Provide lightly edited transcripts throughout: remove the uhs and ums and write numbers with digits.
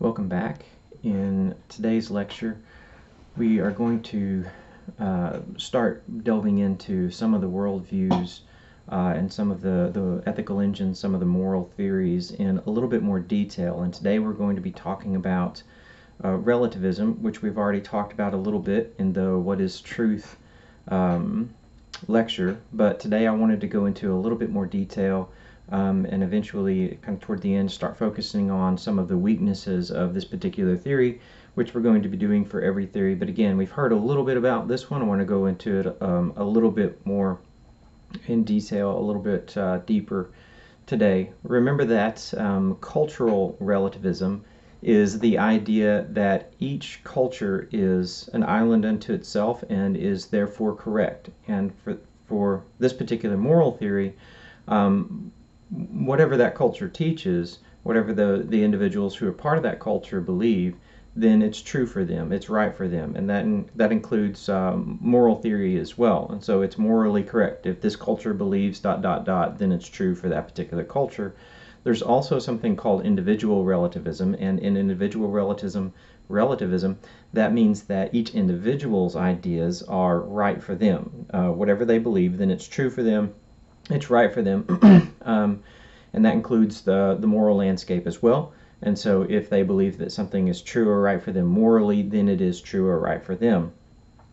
Welcome back. In today's lecture, we are going to start delving into some of the worldviews and some of the ethical engines, some of the moral theories in a little bit more detail. And today we're going to be talking about relativism, which we've already talked about a little bit in the What is Truth lecture. But today I wanted to go into a little bit more detail and eventually, kind of toward the end, start focusing on some of the weaknesses of this particular theory, which we're going to be doing for every theory. But again, we've heard a little bit about this one. I want to go into it a little bit more in detail, a little bit deeper today. Remember that cultural relativism is the idea that each culture is an island unto itself and is therefore correct. And for this particular moral theory, whatever that culture teaches, whatever the individuals who are part of that culture believe, then it's true for them, it's right for them, and that includes moral theory as well. And so it's morally correct. If this culture believes ... then it's true for that particular culture. There's also something called individual relativism, and in individual relativism, that means that each individual's ideas are right for them. Whatever they believe, then it's true for them, it's right for them, and that includes the moral landscape as well. And so if they believe that something is true or right for them morally, then it is true or right for them.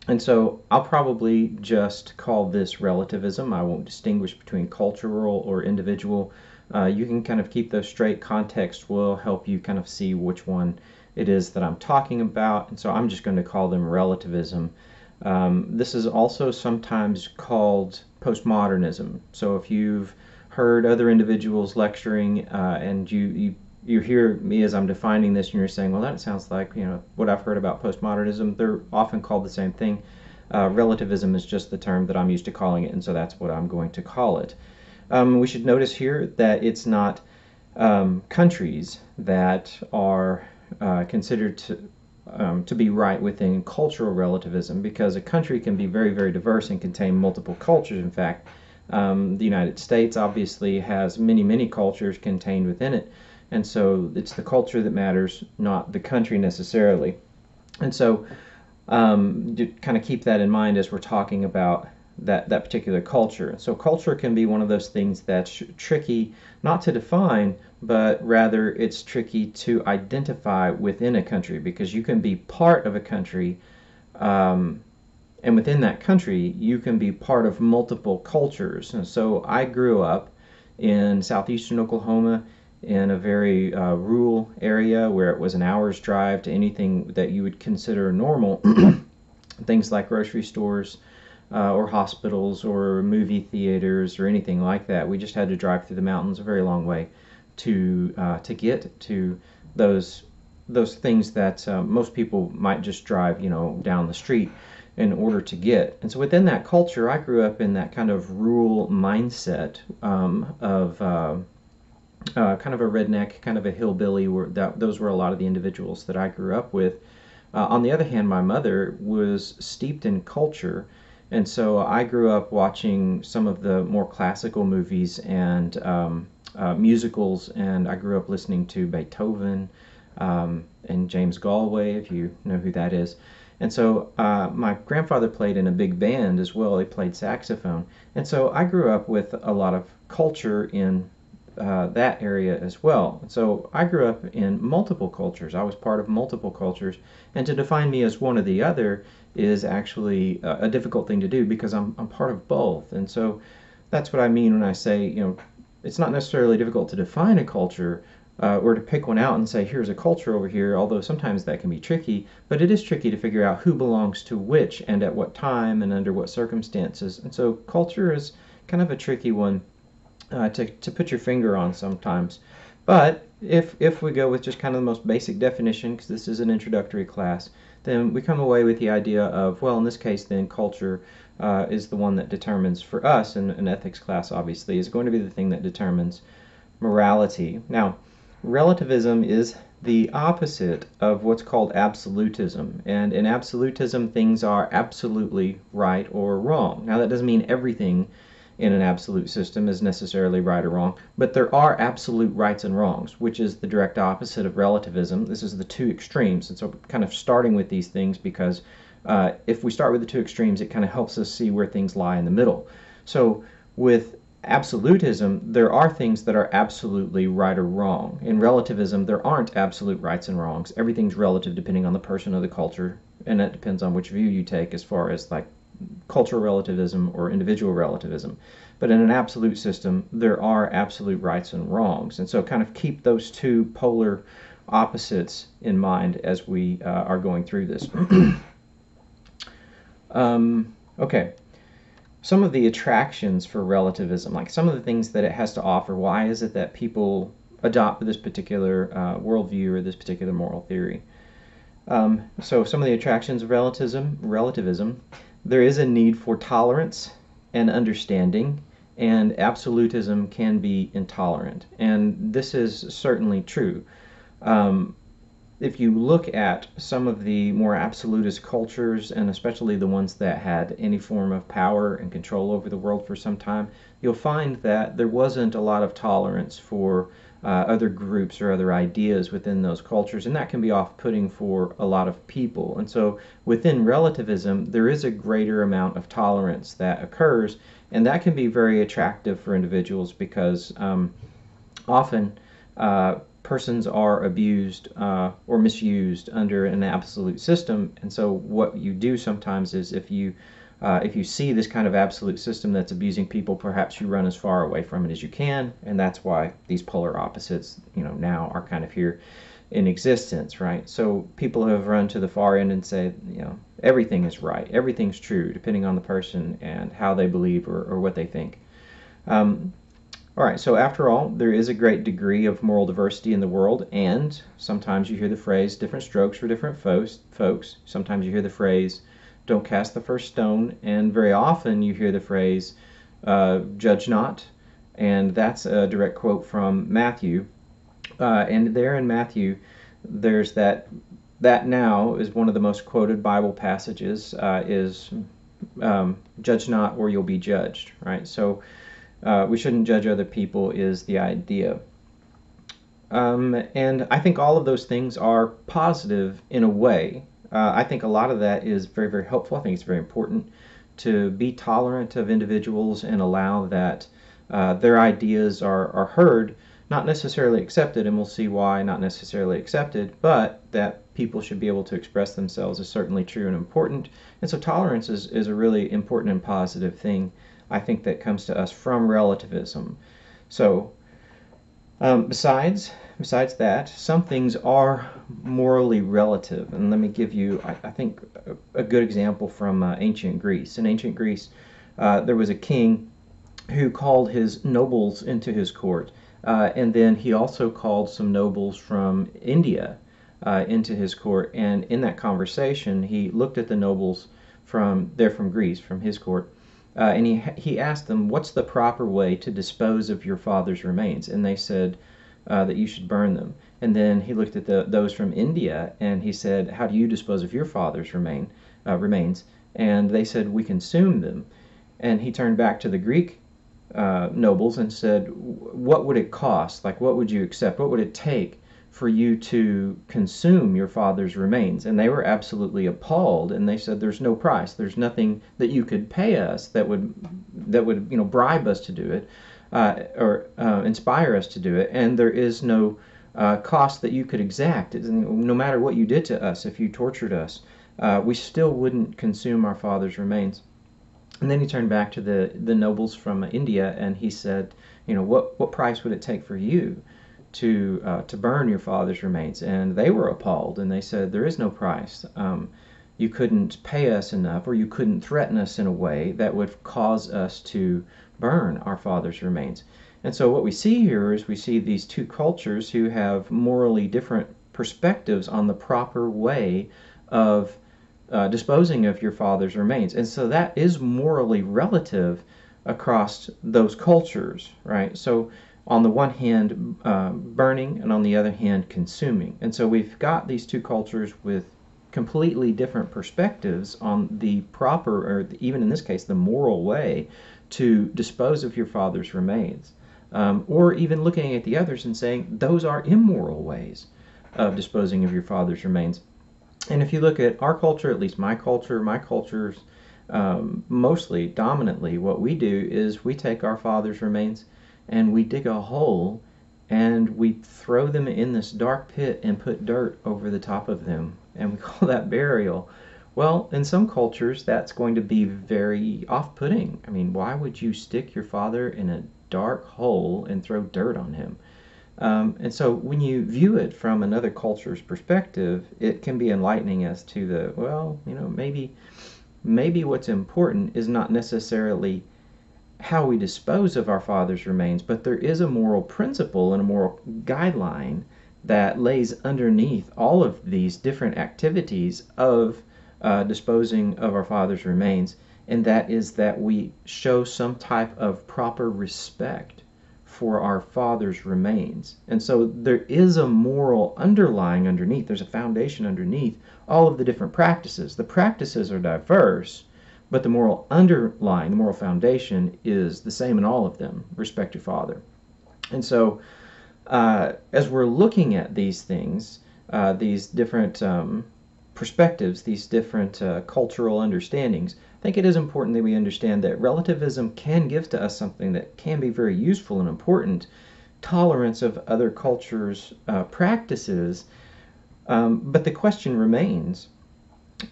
And so I'll probably just call this relativism. I won't distinguish between cultural or individual. You can kind of keep those straight. Context will help you kind of see which one it is that I'm talking about. And so I'm just going to call them relativism. This is also sometimes called postmodernism. So if you've heard other individuals lecturing and you hear me as I'm defining this and you're saying, well, that sounds like what I've heard about postmodernism, they're often called the same thing. Relativism is just the term that I'm used to calling it, and so that's what I'm going to call it. We should notice here that it's not countries that are considered to be right within cultural relativism, because a country can be very, very diverse and contain multiple cultures. In fact, the United States obviously has many, many cultures contained within it, and so it's the culture that matters, not the country necessarily. And so kind of keep that in mind as we're talking about that particular culture. So culture can be one of those things that's tricky not to define, but rather it's tricky to identify within a country, because you can be part of a country, and within that country you can be part of multiple cultures. And so I grew up in southeastern Oklahoma in a very rural area where it was an hour's drive to anything that you would consider normal, things like grocery stores, or hospitals or movie theaters or anything like that. We just had to drive through the mountains a very long way to get to those things that most people might just drive down the street in order to get. And so within that culture, I grew up in that kind of rural mindset of kind of a redneck, kind of a hillbilly. Those were a lot of the individuals that I grew up with. On the other hand, my mother was steeped in culture. And so I grew up watching some of the more classical movies and musicals, and I grew up listening to Beethoven and James Galway, if you know who that is. And so my grandfather played in a big band as well. He played saxophone. And so I grew up with a lot of culture in that area as well. So I grew up in multiple cultures. I was part of multiple cultures, and to define me as one or the other is actually a difficult thing to do, because I'm part of both. And so that's what I mean when I say, it's not necessarily difficult to define a culture or to pick one out and say, here's a culture over here, although sometimes that can be tricky, but it is tricky to figure out who belongs to which and at what time and under what circumstances. And so culture is kind of a tricky one to put your finger on sometimes. But if we go with just kind of the most basic definition, because this is an introductory class, then we come away with the idea of, well, in this case then culture is the one that determines, for us in an ethics class obviously, is going to be the thing that determines morality. Now, relativism is the opposite of what's called absolutism, and in absolutism things are absolutely right or wrong. Now that doesn't mean everything in an absolute system is necessarily right or wrong, but there are absolute rights and wrongs, which is the direct opposite of relativism. This is the two extremes, and so kind of starting with these things because if we start with the two extremes, it kind of helps us see where things lie in the middle. So with absolutism, there are things that are absolutely right or wrong. In relativism, there aren't absolute rights and wrongs. Everything's relative depending on the person or the culture, and it depends on which view you take as far as like cultural relativism or individual relativism. But in an absolute system, there are absolute rights and wrongs. And so kind of keep those two polar opposites in mind as we are going through this. Okay. Some of the attractions for relativism, like some of the things that it has to offer. Why is it that people adopt this particular worldview or this particular moral theory? So some of the attractions of relativism, there is a need for tolerance and understanding, and absolutism can be intolerant. And this is certainly true. If you look at some of the more absolutist cultures, and especially the ones that had any form of power and control over the world for some time, you'll find that there wasn't a lot of tolerance for other groups or other ideas within those cultures, and that can be off-putting for a lot of people. And so within relativism, there is a greater amount of tolerance that occurs, and that can be very attractive for individuals because often persons are abused or misused under an absolute system. And so what you do sometimes is if you see this kind of absolute system that's abusing people, perhaps you run as far away from it as you can, and that's why these polar opposites, now are kind of here in existence, right? So people have run to the far end and say, everything is right, everything's true, depending on the person and how they believe or what they think. All right, so after all, there is a great degree of moral diversity in the world, and sometimes you hear the phrase, different strokes for different folks. Sometimes you hear the phrase, don't cast the first stone, and very often you hear the phrase, judge not, and that's a direct quote from Matthew. And there in Matthew, there's that now is one of the most quoted Bible passages, is judge not or you'll be judged, right? So we shouldn't judge other people is the idea. And I think all of those things are positive in a way. I think a lot of that is very, very helpful. I think it's very important to be tolerant of individuals and allow that their ideas are heard, not necessarily accepted, and we'll see why not necessarily accepted, but that people should be able to express themselves is certainly true and important. And so tolerance is a really important and positive thing, I think, that comes to us from relativism. So besides that, some things are morally relative, and let me give you, I think, a good example from ancient Greece. In ancient Greece, there was a king who called his nobles into his court, and then he also called some nobles from India into his court, and in that conversation, he looked at the nobles from Greece, from his court, and he asked them, what's the proper way to dispose of your father's remains? And they said that you should burn them. And then he looked at those from India, and he said, how do you dispose of your father's remains? And they said, we consume them. And he turned back to the Greek nobles and said, what would it cost? Like, what would you accept? What would it take for you to consume your father's remains? And they were absolutely appalled, and they said, there's no price. There's nothing that you could pay us that would bribe us to do it, or inspire us to do it, and there is no cost that you could exact. No matter what you did to us, if you tortured us, we still wouldn't consume our father's remains. And then he turned back to the nobles from India, and he said, what price would it take for you to burn your father's remains? And they were appalled, and they said, there is no price. You couldn't pay us enough, or you couldn't threaten us in a way that would cause us to burn our father's remains. And so what we see here is we see these two cultures who have morally different perspectives on the proper way of disposing of your father's remains. And so that is morally relative across those cultures, right? So on the one hand, burning, and on the other hand, consuming. And so we've got these two cultures with completely different perspectives on the proper, or even in this case, the moral way to dispose of your father's remains. Or even looking at the others and saying those are immoral ways of disposing of your father's remains. And if you look at our culture, at least my culture's mostly, dominantly, what we do is we take our father's remains and we dig a hole and we throw them in this dark pit and put dirt over the top of them, and we call that burial. Well, in some cultures, that's going to be very off-putting. I mean, why would you stick your father in a dark hole and throw dirt on him? And so when you view it from another culture's perspective, it can be enlightening as to the, well, maybe what's important is not necessarily how we dispose of our father's remains, but there is a moral principle and a moral guideline that lays underneath all of these different activities of disposing of our father's remains, and that is that we show some type of proper respect for our father's remains. And so there is a moral underlying underneath. There's a foundation underneath all of the different practices. The practices are diverse, but the moral underlying, the moral foundation is the same in all of them. Respect your father. And so as we're looking at these things, these different perspectives, these different cultural understandings, I think it is important that we understand that relativism can give to us something that can be very useful and important, tolerance of other cultures' practices. But the question remains,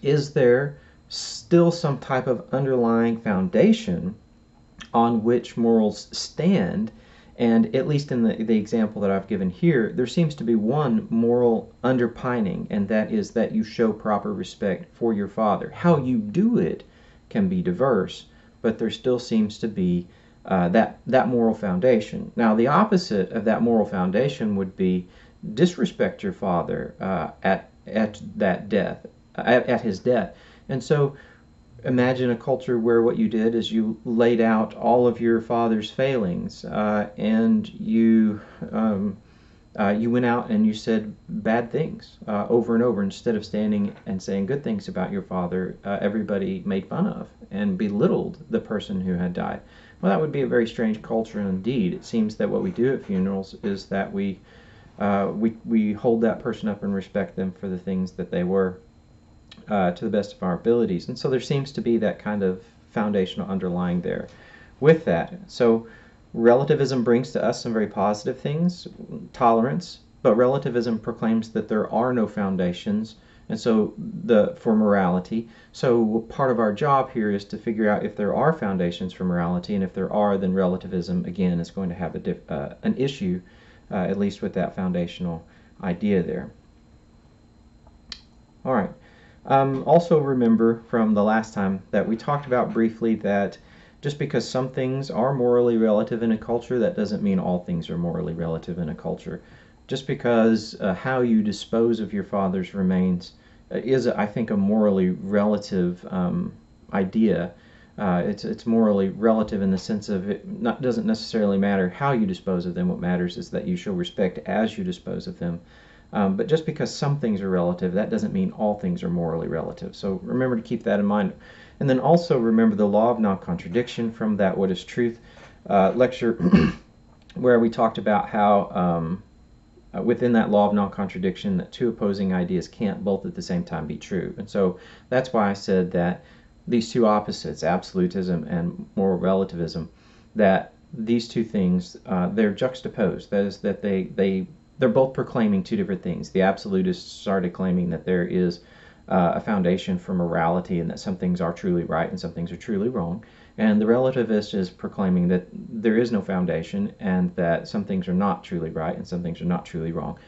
is there still some type of underlying foundation on which morals stand? And at least in the example that I've given here, there seems to be one moral underpinning, and that is that you show proper respect for your father. How you do it can be diverse, but there still seems to be that moral foundation. Now, the opposite of that moral foundation would be disrespect your father at that death, at his death. And so imagine a culture where what you did is you laid out all of your father's failings, and you went out and you said bad things over and over. Instead of standing and saying good things about your father, everybody made fun of and belittled the person who had died. Well, that would be a very strange culture indeed. It seems that what we do at funerals is that we hold that person up and respect them for the things that they were, to the best of our abilities. And so there seems to be that kind of foundational underlying there with that. So relativism brings to us some very positive things, tolerance, but relativism proclaims that there are no foundations, and so for morality. So part of our job here is to figure out if there are foundations for morality, and if there are, then relativism again is going to have an issue, at least with that foundational idea there. All right. Also remember from the last time that we talked about briefly that just because some things are morally relative in a culture, that doesn't mean all things are morally relative in a culture. Just because how you dispose of your father's remains is, I think, a morally relative idea. It's morally relative in the sense of it doesn't necessarily matter how you dispose of them. What matters is that you show respect as you dispose of them. But just because some things are relative, that doesn't mean all things are morally relative. So remember to keep that in mind. And then also remember the law of non-contradiction from that What is Truth lecture, where we talked about how within that law of non-contradiction that two opposing ideas can't both at the same time be true. And so that's why I said that these two opposites, absolutism and moral relativism, that these two things, they're juxtaposed. That is, that they're both proclaiming two different things. The absolutists started claiming that there is a foundation for morality and that some things are truly right and some things are truly wrong. And the relativist is proclaiming that there is no foundation and that some things are not truly right and some things are not truly wrong.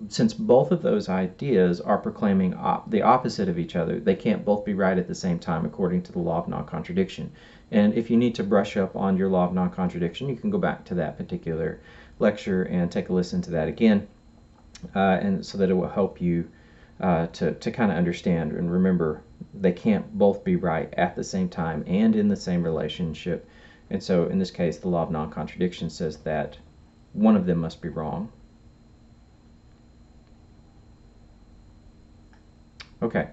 Since both of those ideas are proclaiming the opposite of each other, they can't both be right at the same time according to the law of non-contradiction. And if you need to brush up on your law of non-contradiction, you can go back to that particular lecture and take a listen to that again, and so that it will help you to kind of understand and remember they can't both be right at the same time and in the same relationship. And so in this case, the law of non-contradiction says that one of them must be wrong. Okay,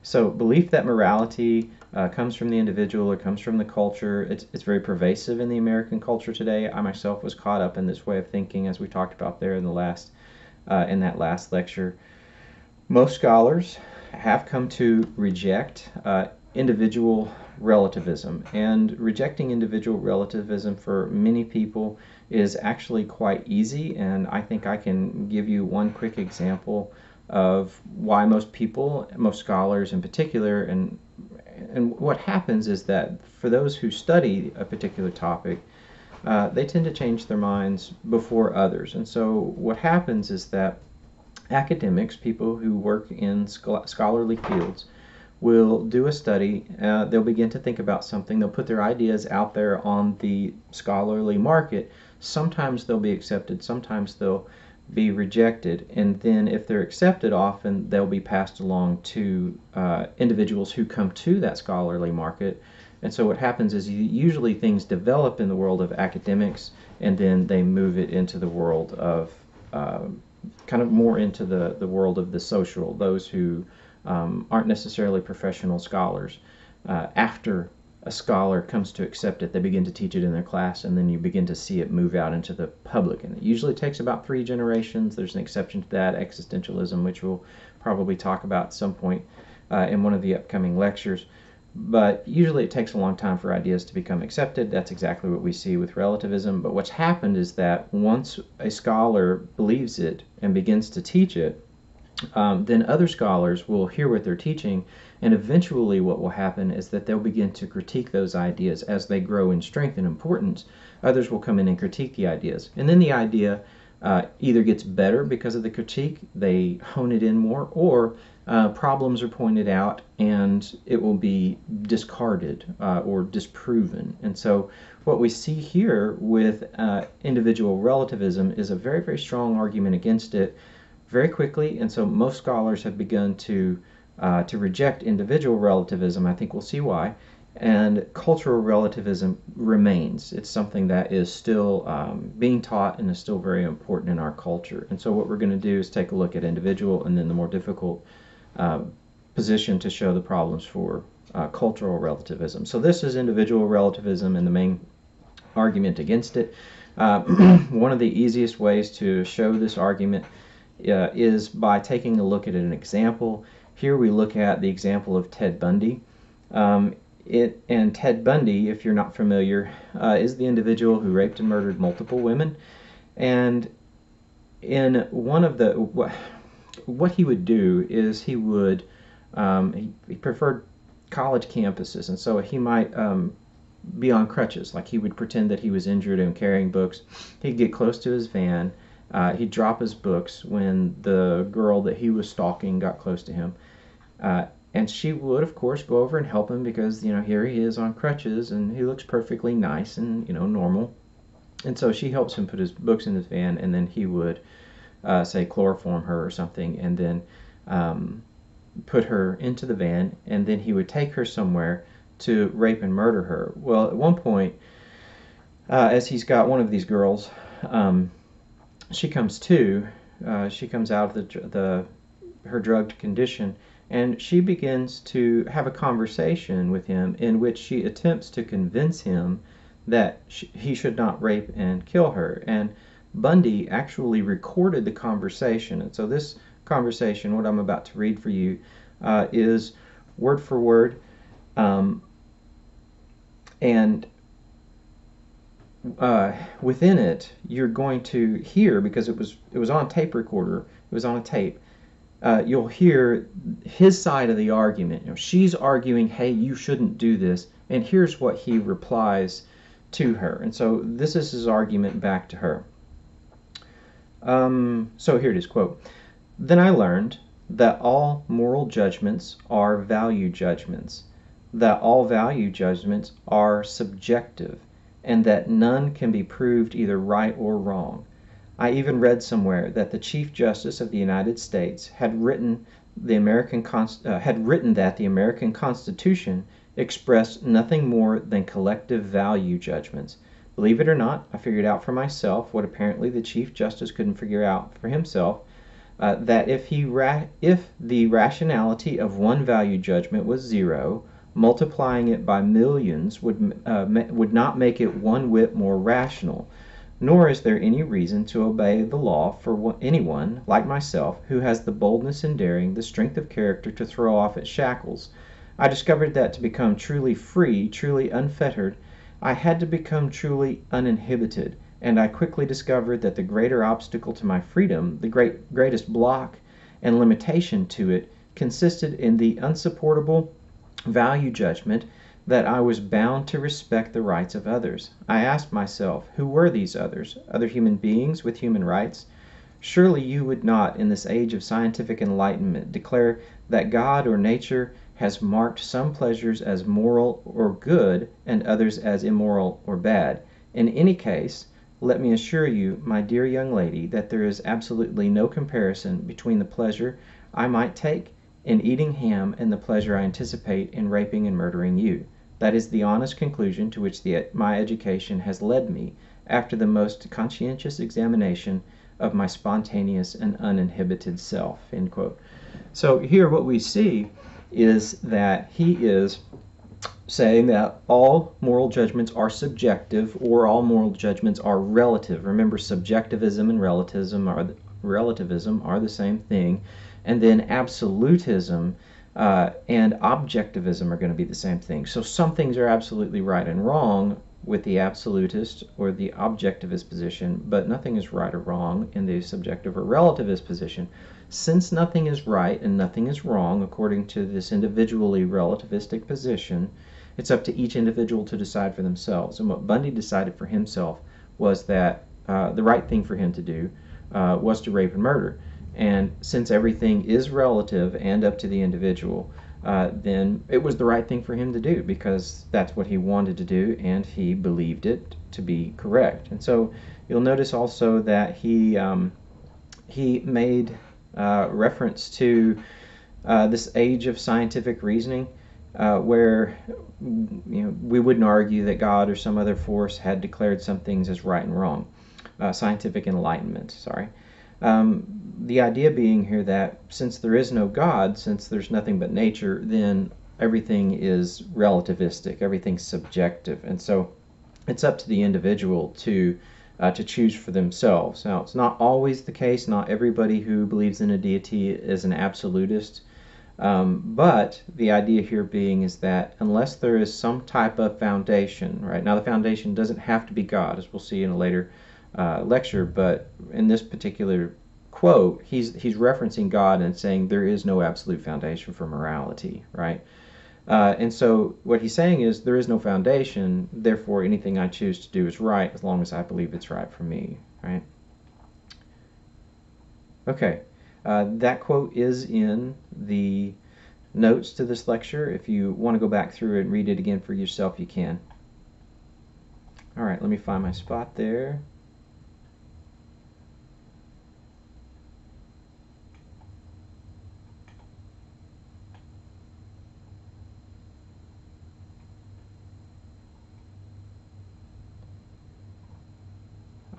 so belief that morality comes from the individual, it comes from the culture. It's very pervasive in the American culture today. I myself was caught up in this way of thinking, as we talked about there in that last lecture. Most scholars have come to reject individual relativism, and rejecting individual relativism for many people is actually quite easy, and I think I can give you one quick example of why most people, most scholars in particular, and what happens is that for those who study a particular topic, they tend to change their minds before others. And so what happens is that academics, people who work in scholarly fields, will do a study. They'll begin to think about something. They'll put their ideas out there on the scholarly market. Sometimes they'll be accepted, sometimes they'll be rejected, and then if they're accepted, often they'll be passed along to individuals who come to that scholarly market. And so what happens is usually things develop in the world of academics, and then they move it into the world of kind of more into the world of the social, those who aren't necessarily professional scholars. After a scholar comes to accept it, they begin to teach it in their class, and then you begin to see it move out into the public. And it usually takes about 3 generations. There's an exception to that, existentialism, which we'll probably talk about at some point in one of the upcoming lectures. But usually it takes a long time for ideas to become accepted. That's exactly what we see with relativism. But what's happened is that once a scholar believes it and begins to teach it, then other scholars will hear what they're teaching, and eventually what will happen is that they'll begin to critique those ideas as they grow in strength and importance. Others will come in and critique the ideas, and then the idea either gets better because of the critique, they hone it in more, or problems are pointed out and it will be discarded or disproven. And so what we see here with individual relativism is a very, very strong argument against it very quickly, and so most scholars have begun to reject individual relativism. I think we'll see why. And cultural relativism remains. It's something that is still being taught and is still very important in our culture. And so what we're going to do is take a look at individual and then the more difficult position to show the problems for cultural relativism. So this is individual relativism and the main argument against it. One of the easiest ways to show this argument is by taking a look at an example. Here we look at the example of Ted Bundy. And Ted Bundy, if you're not familiar, is the individual who raped and murdered multiple women. And in one of the what he would do is he would he preferred college campuses, and so he might be on crutches, like he would pretend that he was injured and carrying books. He'd get close to his van. He'd drop his books when the girl that he was stalking got close to him. And she would, of course, go over and help him because, here he is on crutches and he looks perfectly nice and, normal. And so she helps him put his books in his van, and then he would, say, chloroform her or something, and then put her into the van, and then he would take her somewhere to rape and murder her. Well, at one point, as he's got one of these girls, she comes to, she comes out of her drugged condition, and she begins to have a conversation with him in which she attempts to convince him that he should not rape and kill her. And Bundy actually recorded the conversation. And so this conversation, what I'm about to read for you, is word for word. And within it, you're going to hear, because it was on tape recorder, it was on a tape, you'll hear his side of the argument. She's arguing, hey, you shouldn't do this, and here's what he replies to her. And so this is his argument back to her. So here it is, quote, "Then I learned that all moral judgments are value judgments, that all value judgments are subjective, and that none can be proved either right or wrong. I even read somewhere that the Chief Justice of the United States had written that the American Constitution expressed nothing more than collective value judgments. Believe it or not, I figured out for myself what apparently the Chief Justice couldn't figure out for himself, that if the rationality of one value judgment was 0, Multiplying it by millions would not make it one whit more rational, nor is there any reason to obey the law for anyone, like myself, who has the boldness and daring, the strength of character to throw off its shackles. I discovered that to become truly free, truly unfettered, I had to become truly uninhibited, and I quickly discovered that the greater obstacle to my freedom, the greatest block and limitation to it, consisted in the unsupportable value judgment that I was bound to respect the rights of others. I asked myself, who were these others? Other human beings with human rights? Surely you would not, in this age of scientific enlightenment, declare that God or nature has marked some pleasures as moral or good and others as immoral or bad. In any case, let me assure you, my dear young lady, that there is absolutely no comparison between the pleasure I might take in eating ham and the pleasure I anticipate in raping and murdering you. That is the honest conclusion to which my education has led me after the most conscientious examination of my spontaneous and uninhibited self." End quote. So here what we see is that he is saying that all moral judgments are subjective, or all moral judgments are relative. Remember, subjectivism and relativism are the same thing. And then absolutism and objectivism are going to be the same thing. So some things are absolutely right and wrong with the absolutist or the objectivist position, but nothing is right or wrong in the subjective or relativist position. Since nothing is right and nothing is wrong according to this individually relativistic position, it's up to each individual to decide for themselves. And what Bundy decided for himself was that the right thing for him to do was to rape and murder. And since everything is relative and up to the individual, then it was the right thing for him to do, because that's what he wanted to do and he believed it to be correct. And so you'll notice also that he made reference to this age of scientific reasoning, where we wouldn't argue that God or some other force had declared some things as right and wrong. Scientific enlightenment, sorry. The idea being here that since there is no God, since there's nothing but nature, then everything is relativistic, everything's subjective, and so it's up to the individual to choose for themselves. Now, it's not always the case. Not everybody who believes in a deity is an absolutist, but the idea here being is that unless there is some type of foundation, right? Now, the foundation doesn't have to be God, as we'll see in a later lecture, but in this particular quote, he's referencing God and saying there is no absolute foundation for morality, right? And so what he's saying is there is no foundation, therefore anything I choose to do is right as long as I believe it's right for me, right? Okay, that quote is in the notes to this lecture. If you want to go back through it and read it again for yourself, you can. All right, let me find my spot there.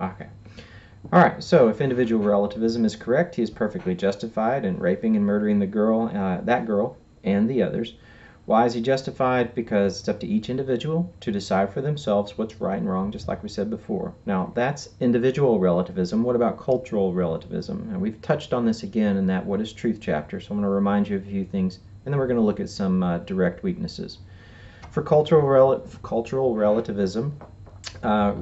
Okay. All right, so if individual relativism is correct, he is perfectly justified in raping and murdering the girl, that girl, and the others. Why is he justified? Because it's up to each individual to decide for themselves what's right and wrong, just like we said before. Now, that's individual relativism. What about cultural relativism? And we've touched on this again in that What is Truth chapter, so I'm going to remind you of a few things, and then we're going to look at some direct weaknesses. For cultural relativism,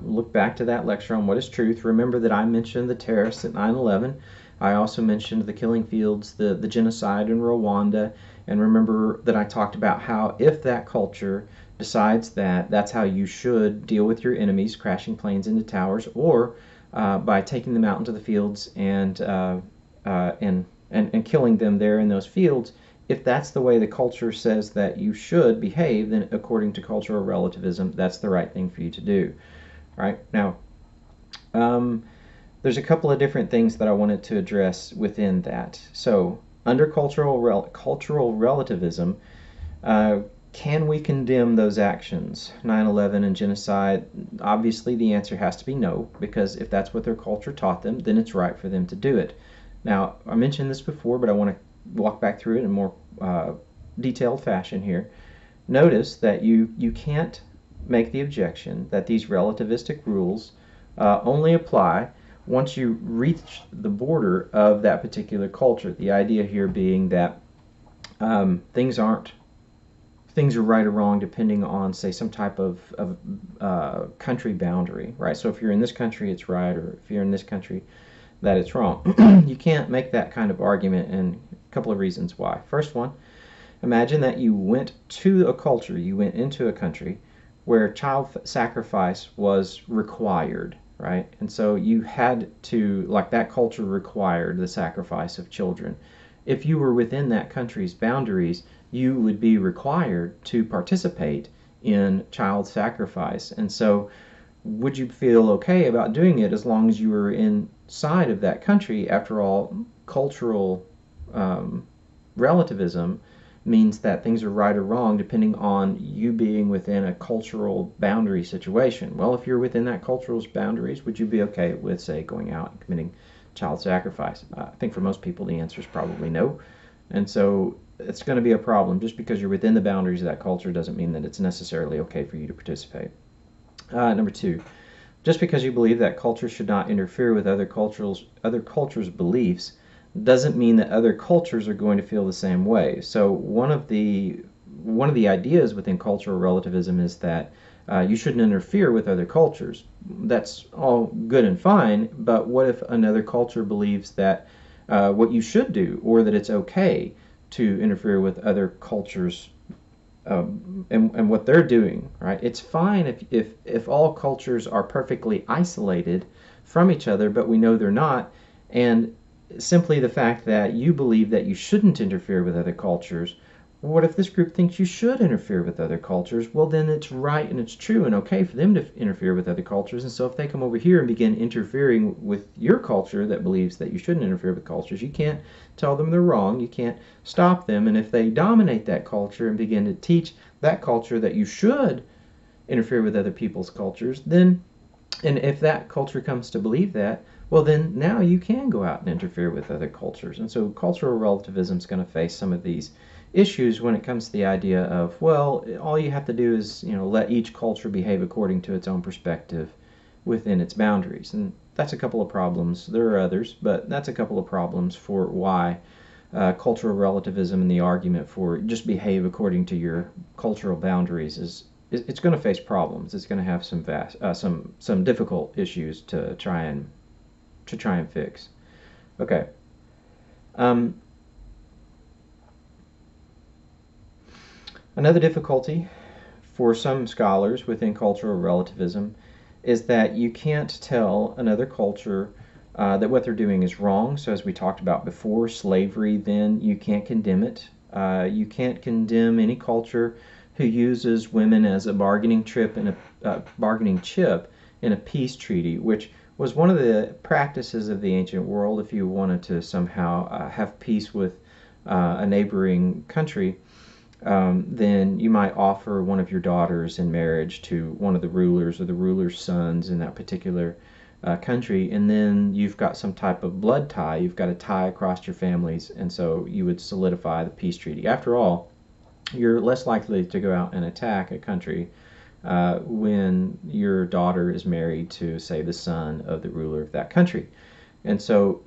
look back to that lecture on What is Truth. Remember that I mentioned the terrorists at 9/11. I also mentioned the killing fields, the genocide in Rwanda, and remember that I talked about how if that culture decides that that's how you should deal with your enemies, crashing planes into towers, or by taking them out into the fields and killing them there in those fields, if that's the way the culture says that you should behave, then according to cultural relativism, that's the right thing for you to do. All right, now, there's a couple of different things that I wanted to address within that. So, under cultural relativism, can we condemn those actions, 9/11 and genocide? Obviously, the answer has to be no, because if that's what their culture taught them, then it's right for them to do it. Now, I mentioned this before, but I want to walk back through it in a more detailed fashion here. Notice that you can't make the objection that these relativistic rules only apply once you reach the border of that particular culture. The idea here being that things are right or wrong depending on, say, some type of country boundary, right? So if you're in this country, it's right, or if you're in this country, that it's wrong. You can't make that kind of argument, and a couple of reasons why. First one, imagine that you went to a culture, you went into a country where child sacrifice was required, right? And so you had to, like, that culture required the sacrifice of children. If you were within that country's boundaries, you would be required to participate in child sacrifice. And so would you feel okay about doing it as long as you were inside of that country? After all, cultural relativism means that things are right or wrong depending on you being within a cultural boundary situation. Well, if you're within that cultural's boundaries, would you be okay with, say, going out and committing child sacrifice? I think for most people the answer is probably no. And so it's going to be a problem. Just because you're within the boundaries of that culture doesn't mean that it's necessarily okay for you to participate. Number two, just because you believe that culture should not interfere with other cultures' beliefs doesn't mean that other cultures are going to feel the same way. So one of the ideas within cultural relativism is that you shouldn't interfere with other cultures. That's all good and fine, but what if another culture believes that what you should do, or that it's okay to interfere with other cultures and what they're doing, right? It's fine if all cultures are perfectly isolated from each other, but we know they're not, and simply the fact that you believe that you shouldn't interfere with other cultures. What if this group thinks you should interfere with other cultures? Well, then it's right and it's true and okay for them to interfere with other cultures. And so if they come over here and begin interfering with your culture that believes that you shouldn't interfere with cultures, you can't tell them they're wrong. You can't stop them. And if they dominate that culture and begin to teach that culture that you should interfere with other people's cultures, then, and if that culture comes to believe that, well, then now you can go out and interfere with other cultures. And so cultural relativism is going to face some of these issues when it comes to the idea of, well, all you have to do is, let each culture behave according to its own perspective within its boundaries. And that's a couple of problems. There are others, but that's a couple of problems for why cultural relativism and the argument for just behave according to your cultural boundaries is it's going to face problems. It's going to have some difficult issues to try and fix. Okay. Another difficulty for some scholars within cultural relativism is that you can't tell another culture that what they're doing is wrong. So as we talked about before, slavery, then you can't condemn it. You can't condemn any culture who uses women as a bargaining chip in a peace treaty, which was one of the practices of the ancient world. If you wanted to somehow have peace with a neighboring country, then you might offer one of your daughters in marriage to one of the rulers or the ruler's sons in that particular country, and then you've got some type of blood tie. You've got a tie across your families, and so you would solidify the peace treaty. After all, you're less likely to go out and attack a country when your daughter is married to, say, the son of the ruler of that country. And so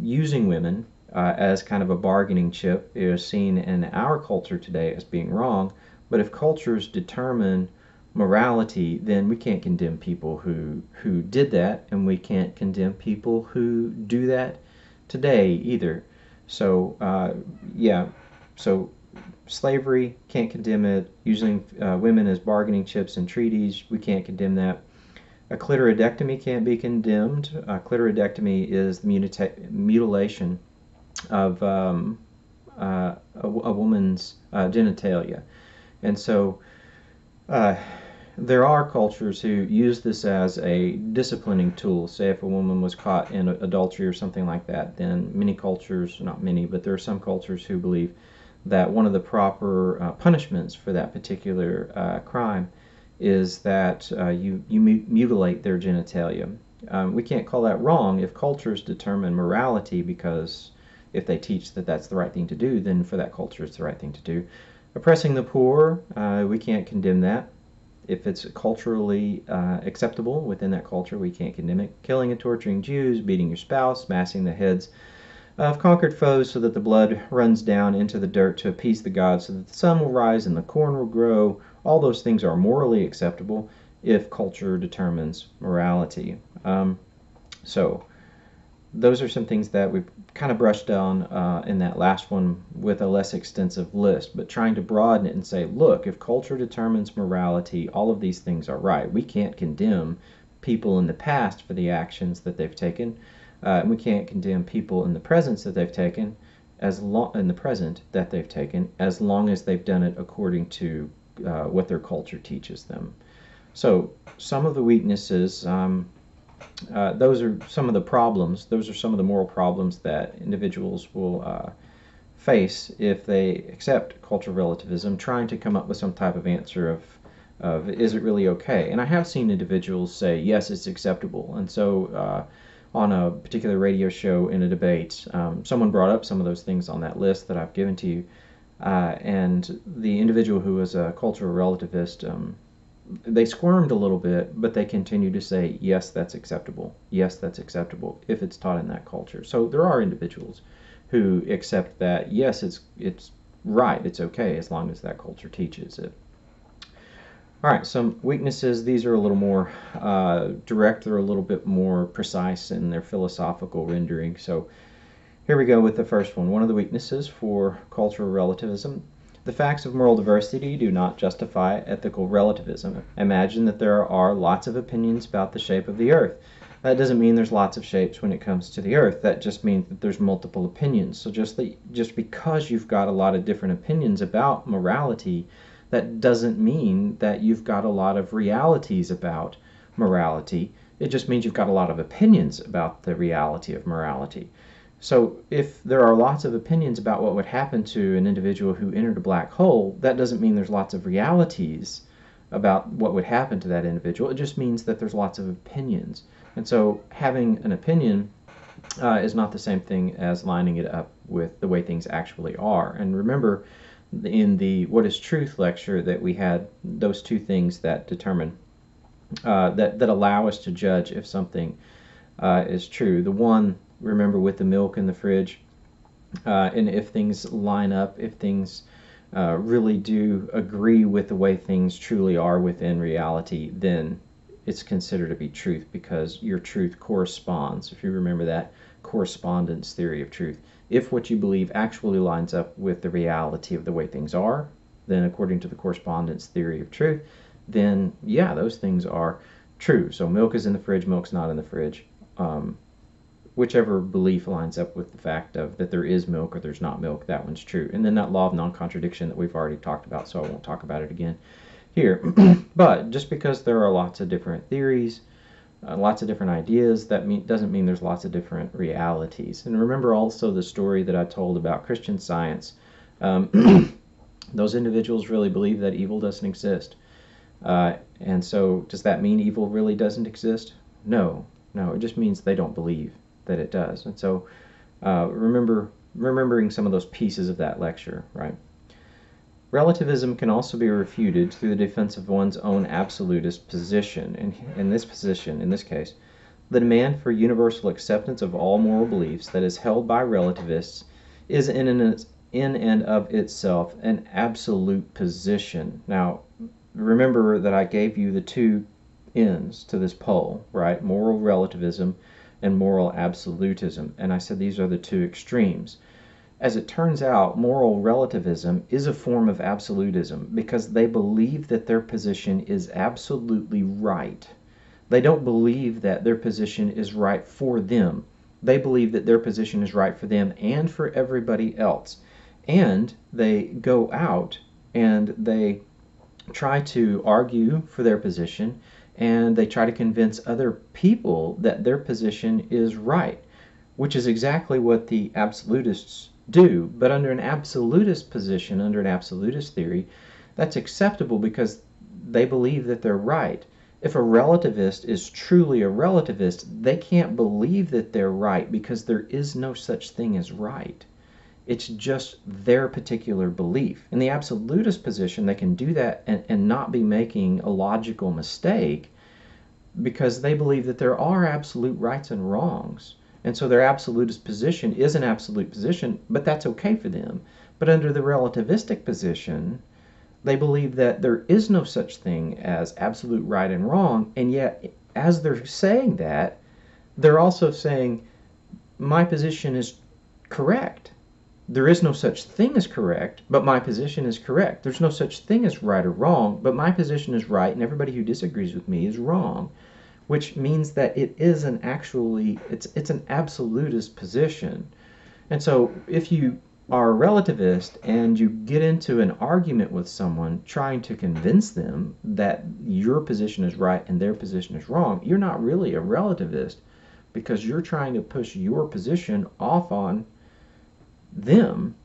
using women as kind of a bargaining chip is seen in our culture today as being wrong. But if cultures determine morality, then we can't condemn people who did that, and we can't condemn people who do that today either. So so slavery, can't condemn it. Using women as bargaining chips in treaties, we can't condemn that. A clitoridectomy can't be condemned. Clitoridectomy is the mutilation of a woman's genitalia. And so there are cultures who use this as a disciplining tool. Say if a woman was caught in adultery or something like that, then many cultures, not many, but there are some cultures who believe that one of the proper punishments for that particular crime is that you mutilate their genitalia. We can't call that wrong if cultures determine morality, because if they teach that that's the right thing to do, then for that culture it's the right thing to do. Oppressing the poor, we can't condemn that. If it's culturally acceptable within that culture, we can't condemn it. Killing and torturing Jews, beating your spouse, smashing the heads of conquered foes so that the blood runs down into the dirt to appease the gods so that the sun will rise and the corn will grow. All those things are morally acceptable if culture determines morality. So those are some things that we've kind of brushed on in that last one with a less extensive list, but trying to broaden it and say, look, if culture determines morality, all of these things are right. We can't condemn people in the past for the actions that they've taken. And we can't condemn people in the present that they've taken, as long as they've done it according to what their culture teaches them. So some of the weaknesses, those are some of the problems. Those are some of the moral problems that individuals will face if they accept cultural relativism, trying to come up with some type of answer of is it really okay? And I have seen individuals say, yes, it's acceptable. And so on a particular radio show in a debate, someone brought up some of those things on that list that I've given to you, and the individual who was a cultural relativist, they squirmed a little bit, but they continued to say, yes, that's acceptable. Yes, that's acceptable if it's taught in that culture. So there are individuals who accept that, yes, it's right, it's okay, as long as that culture teaches it. All right, some weaknesses. These are a little more direct. They're a little bit more precise in their philosophical rendering. So here we go with the first one. One of the weaknesses for cultural relativism: the facts of moral diversity do not justify ethical relativism. Imagine that there are lots of opinions about the shape of the earth. That doesn't mean there's lots of shapes when it comes to the earth. That just means that there's multiple opinions. So just because you've got a lot of different opinions about morality, that doesn't mean that you've got a lot of realities about morality. It just means you've got a lot of opinions about the reality of morality. So if there are lots of opinions about what would happen to an individual who entered a black hole, that doesn't mean there's lots of realities about what would happen to that individual. It just means that there's lots of opinions. And so having an opinion is not the same thing as lining it up with the way things actually are. And remember, in the What is Truth lecture, that we had those two things that determine, that allow us to judge if something is true. The one, remember, with the milk in the fridge, and if things line up, if things really do agree with the way things truly are within reality, then it's considered to be truth because your truth corresponds. If you remember that correspondence theory of truth. If what you believe actually lines up with the reality of the way things are, then according to the correspondence theory of truth, then yeah, those things are true. So milk is in the fridge, milk's not in the fridge. Whichever belief lines up with the fact of that there is milk or there's not milk, that one's true. And then that law of non-contradiction that we've already talked about, so I won't talk about it again here. But just because there are lots of different theories, lots of different ideas, that doesn't mean there's lots of different realities. And remember also the story that I told about Christian Science. Those individuals really believe that evil doesn't exist. And so does that mean evil really doesn't exist? No, it just means they don't believe that it does. And so remembering some of those pieces of that lecture, right? Relativism can also be refuted through the defense of one's own absolutist position. And in this case, the demand for universal acceptance of all moral beliefs that is held by relativists is in and of itself an absolute position. Now, remember that I gave you the two ends to this pole, right? Moral relativism and moral absolutism. And I said these are the two extremes. As it turns out, moral relativism is a form of absolutism because they believe that their position is absolutely right. They don't believe that their position is right for them. They believe that their position is right for them and for everybody else. And they go out and they try to argue for their position, and they try to convince other people that their position is right, which is exactly what the absolutists do. But under an absolutist position, under an absolutist theory, that's acceptable because they believe that they're right. If a relativist is truly a relativist, they can't believe that they're right because there is no such thing as right. It's just their particular belief. In the absolutist position, they can do that and not be making a logical mistake because they believe that there are absolute rights and wrongs. And so their absolutist position is an absolute position, but that's okay for them. But under the relativistic position, they believe that there is no such thing as absolute right and wrong, and yet as they're saying that, they're also saying, my position is correct. There is no such thing as correct, but my position is correct. There's no such thing as right or wrong, but my position is right, and everybody who disagrees with me is wrong, which means that it is it's an absolutist position. And so if you are a relativist and you get into an argument with someone trying to convince them that your position is right and their position is wrong, you're not really a relativist because you're trying to push your position off on them.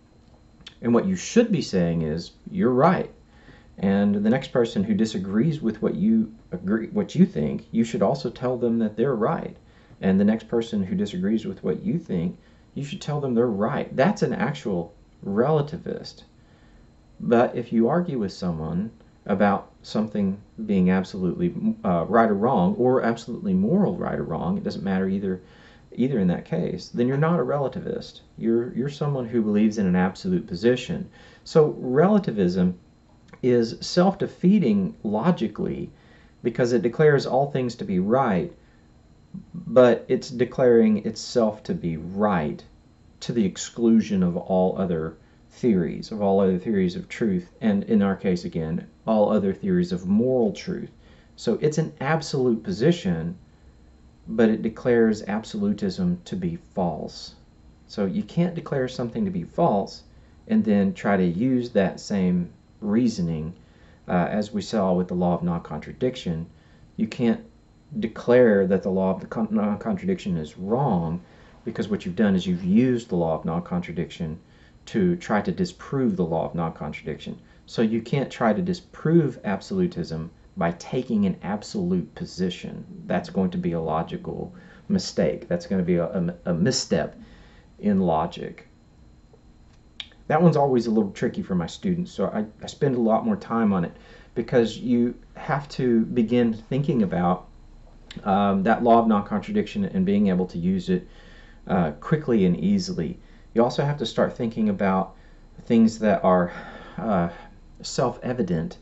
And what you should be saying is, you're right. And the next person who disagrees with what you think, you should also tell them that they're right. And the next person who disagrees with what you think, you should tell them they're right. That's an actual relativist. But if you argue with someone about something being absolutely right or wrong, or absolutely moral right or wrong, it doesn't matter either in that case, then you're not a relativist. You're someone who believes in an absolute position. So relativism is self-defeating logically because it declares all things to be right, but it's declaring itself to be right to the exclusion of all other theories, of truth, and in our case again, all other theories of moral truth. So it's an absolute position, but it declares absolutism to be false. So you can't declare something to be false and then try to use that same reasoning, as we saw with the law of non-contradiction. You can't declare that the law of non-contradiction is wrong, because what you've done is you've used the law of non-contradiction to try to disprove the law of non-contradiction. So you can't try to disprove absolutism by taking an absolute position. That's going to be a logical mistake. That's going to be a misstep in logic. That one's always a little tricky for my students, so I spend a lot more time on it because you have to begin thinking about that law of non-contradiction and being able to use it quickly and easily. You also have to start thinking about things that are self-evident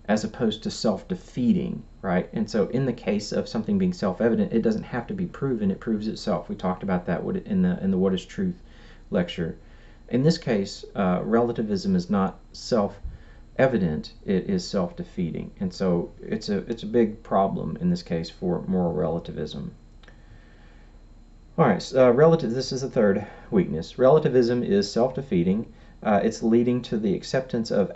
as opposed to self-defeating, right? And so in the case of something being self-evident, it doesn't have to be proven, it proves itself. We talked about that in the What is Truth lecture. In this case, relativism is not self-evident, it is self-defeating. And so it's a big problem in this case for moral relativism. All right, this is the third weakness. Relativism is self-defeating. It's leading to the acceptance of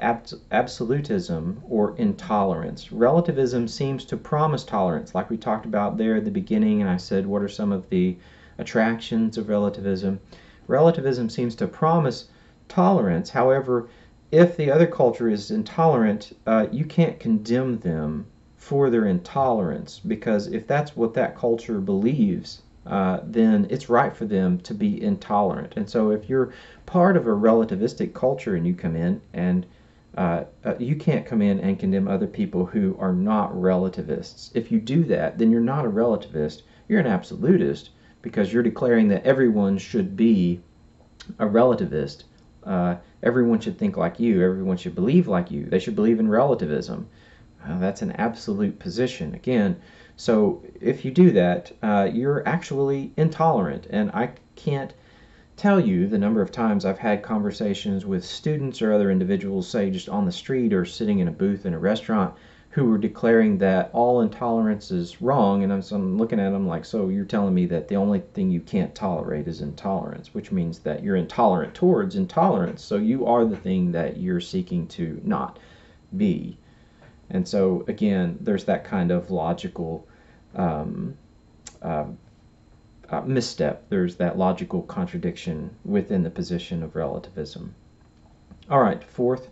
absolutism or intolerance. Relativism seems to promise tolerance, like we talked about there at the beginning, and I said what are some of the attractions of relativism. Relativism seems to promise tolerance. However, if the other culture is intolerant, you can't condemn them for their intolerance, because if that's what that culture believes, then it's right for them to be intolerant. And so if you're part of a relativistic culture and you come in and you can't come in and condemn other people who are not relativists. If you do that, then you're not a relativist, you're an absolutist, because you're declaring that everyone should be a relativist. Everyone should think like you, everyone should believe like you, they should believe in relativism. That's an absolute position. Again, so if you do that, you're actually intolerant. And I can't tell you the number of times I've had conversations with students or other individuals, say just on the street or sitting in a booth in a restaurant, who were declaring that all intolerance is wrong. And I'm looking at them like, so you're telling me that the only thing you can't tolerate is intolerance, which means that you're intolerant towards intolerance. So you are the thing that you're seeking to not be. And so, again, there's that kind of logical misstep. There's that logical contradiction within the position of relativism. All right, fourth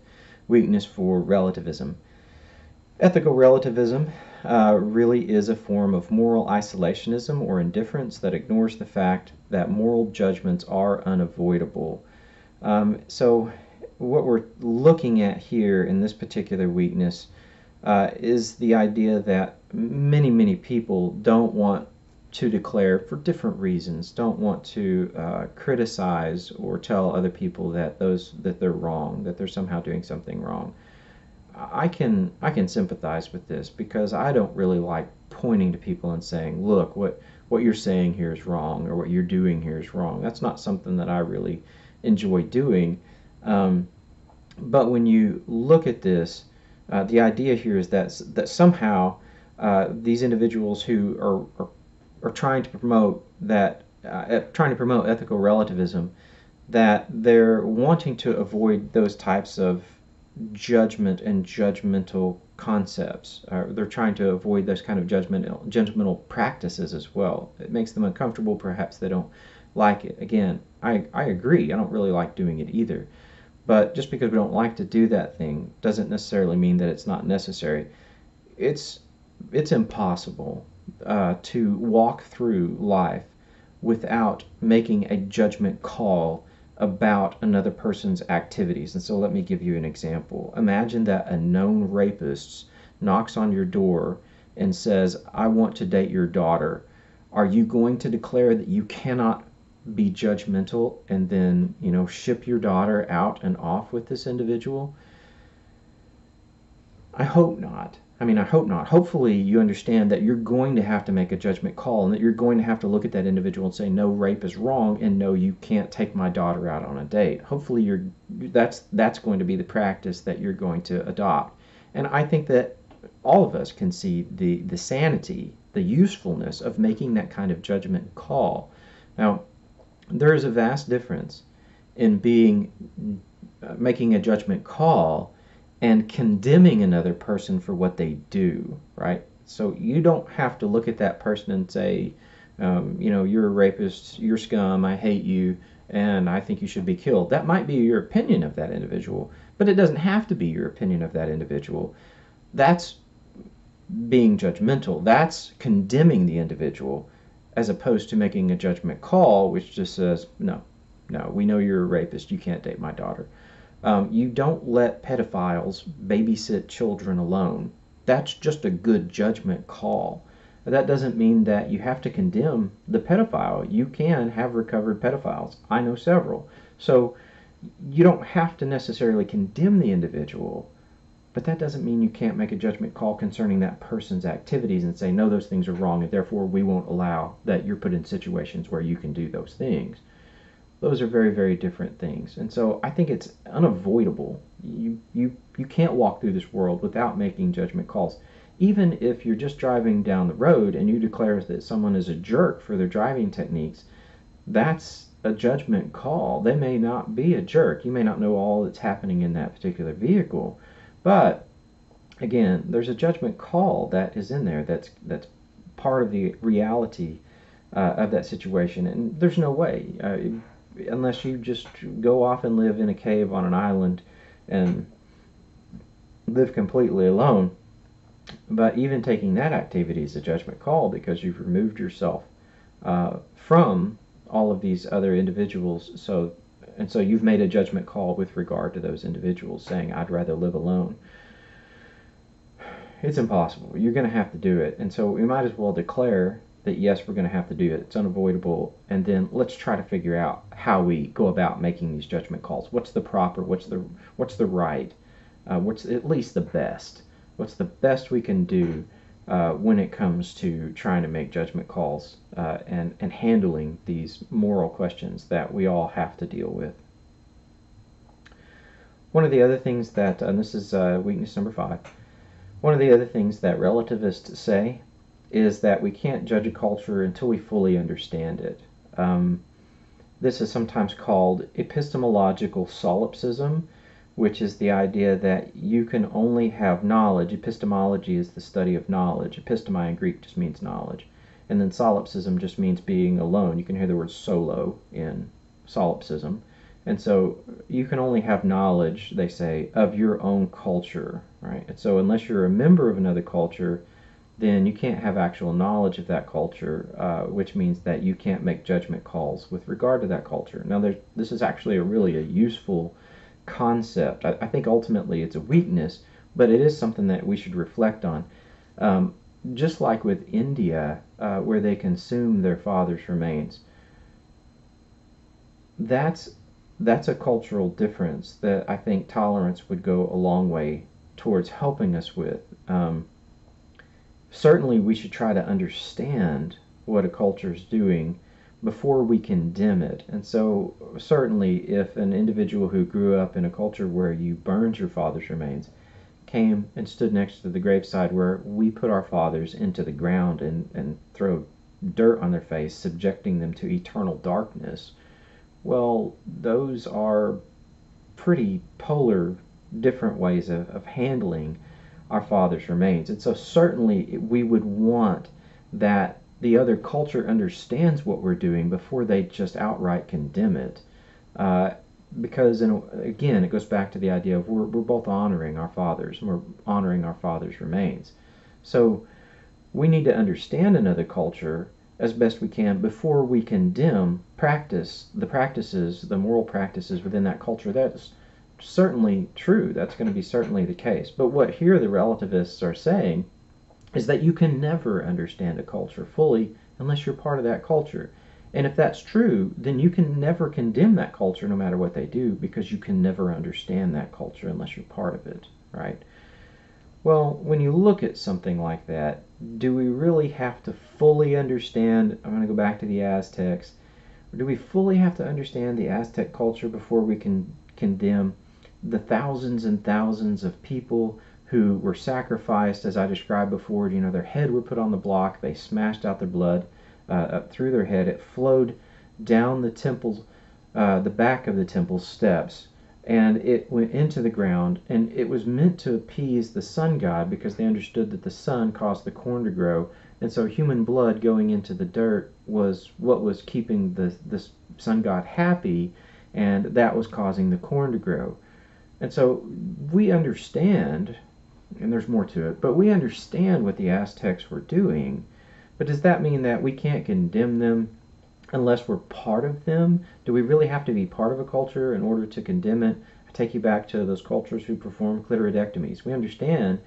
weakness for relativism. Ethical relativism really is a form of moral isolationism or indifference that ignores the fact that moral judgments are unavoidable. So what we're looking at here in this particular weakness is the idea that many people don't want to declare for different reasons, don't want to criticize or tell other people that they're wrong, that they're somehow doing something wrong. I can sympathize with this because I don't really like pointing to people and saying, look, what you're saying here is wrong, or what you're doing here is wrong. That's not something that I really enjoy doing. Um, but when you look at this, the idea here is that somehow these individuals who are trying to promote ethical relativism, that they're wanting to avoid those types of judgment and judgmental concepts. They're trying to avoid those kind of judgmental practices as well. It makes them uncomfortable. Perhaps they don't like it. Again, I agree. I don't really like doing it either. But just because we don't like to do that thing doesn't necessarily mean that it's not necessary. It's impossible to walk through life without making a judgment call about another person's activities. And so let me give you an example. Imagine that a known rapist knocks on your door and says, I want to date your daughter. Are you going to declare that you cannot be judgmental and then, ship your daughter out and off with this individual? I hope not. I hope not. Hopefully you understand that you're going to have to make a judgment call, and that you're going to have to look at that individual and say, no, rape is wrong, and no, you can't take my daughter out on a date. Hopefully that's going to be the practice that you're going to adopt. And I think that all of us can see the sanity, the usefulness of making that kind of judgment call. Now, there is a vast difference in making a judgment call and condemning another person for what they do, right? So you don't have to look at that person and say, you're a rapist, you're scum, I hate you, and I think you should be killed. That might be your opinion of that individual, but it doesn't have to be your opinion of that individual. That's being judgmental. That's condemning the individual, as opposed to making a judgment call, which just says, no, we know you're a rapist, you can't date my daughter. You don't let pedophiles babysit children alone. That's just a good judgment call. That doesn't mean that you have to condemn the pedophile. You can have recovered pedophiles. I know several. So you don't have to necessarily condemn the individual, but that doesn't mean you can't make a judgment call concerning that person's activities and say, no, those things are wrong, and therefore we won't allow that you're put in situations where you can do those things. Those are very, very different things. And so I think it's unavoidable. You can't walk through this world without making judgment calls. Even if you're just driving down the road and you declare that someone is a jerk for their driving techniques, that's a judgment call. They may not be a jerk. You may not know all that's happening in that particular vehicle. But again, there's a judgment call that is in there that's part of the reality of that situation. And there's no way, unless you just go off and live in a cave on an island and live completely alone. But even taking that activity is a judgment call, because you've removed yourself from all of these other individuals. So you've made a judgment call with regard to those individuals, saying, I'd rather live alone. It's impossible. You're going to have to do it. And so we might as well declare that, yes, we're going to have to do it. It's unavoidable. And then let's try to figure out how we go about making these judgment calls. What's the proper? What's the right? What's at least the best? What's the best we can do when it comes to trying to make judgment calls and handling these moral questions that we all have to deal with? One of the other things that, and this is weakness number 5, one of the other things that relativists say is that we can't judge a culture until we fully understand it. This is sometimes called epistemological solipsism, which is the idea that you can only have knowledge. Epistemology is the study of knowledge. Epistemi in Greek just means knowledge. And then solipsism just means being alone. You can hear the word solo in solipsism. And so you can only have knowledge, they say, of your own culture, right? And so unless you're a member of another culture, then you can't have actual knowledge of that culture, which means that you can't make judgment calls with regard to that culture. Now, this is actually really a useful concept. I think ultimately it's a weakness, but it is something that we should reflect on. Um, just like with India, where they consume their father's remains, that's that's a cultural difference that I think tolerance would go a long way towards helping us with. Certainly, we should try to understand what a culture is doing before we condemn it. And so, certainly, if an individual who grew up in a culture where you burned your father's remains came and stood next to the graveside where we put our fathers into the ground and throw dirt on their face, subjecting them to eternal darkness, well, those are pretty polar different ways of handling our father's remains. And so certainly we would want that the other culture understands what we're doing before they just outright condemn it. Uh, because again, it goes back to the idea of we're both honoring our fathers and we're honoring our father's remains. So we need to understand another culture as best we can before we condemn the moral practices within that culture. That's certainly true. That's going to be certainly the case. But what here the relativists are saying is that you can never understand a culture fully unless you're part of that culture. And if that's true, then you can never condemn that culture no matter what they do, because you can never understand that culture unless you're part of it, right? Well, when you look at something like that, do we really have to fully understand? I'm going to go back to the Aztecs. Do we fully have to understand the Aztec culture before we can condemn the thousands and thousands of people who were sacrificed, as I described before? You know, their head were put on the block, they smashed out their blood up through their head. It flowed down the temple, the back of the temple steps, and it went into the ground, and it was meant to appease the sun god, because they understood that the sun caused the corn to grow, and so human blood going into the dirt was what was keeping the sun god happy, and that was causing the corn to grow. And so we understand, and there's more to it, but we understand what the Aztecs were doing. But does that mean that we can't condemn them unless we're part of them? Do we really have to be part of a culture in order to condemn it? I take you back to those cultures who perform clitoridectomies. We understand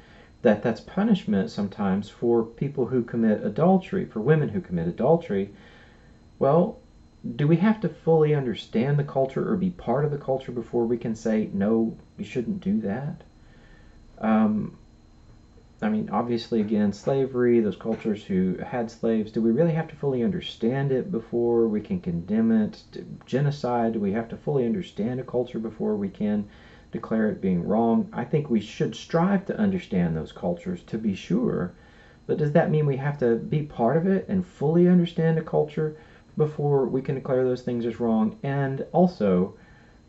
that that's punishment sometimes for people who commit adultery, for women who commit adultery. Well, do we have to fully understand the culture or be part of the culture before we can say, no, you shouldn't do that? I mean, obviously, again, slavery, those cultures who had slaves, do we really have to fully understand it before we can condemn it? Genocide, do we have to fully understand a culture before we can declare it being wrong? I think we should strive to understand those cultures, to be sure. But does that mean we have to be part of it and fully understand a culture before we can declare those things as wrong? And also,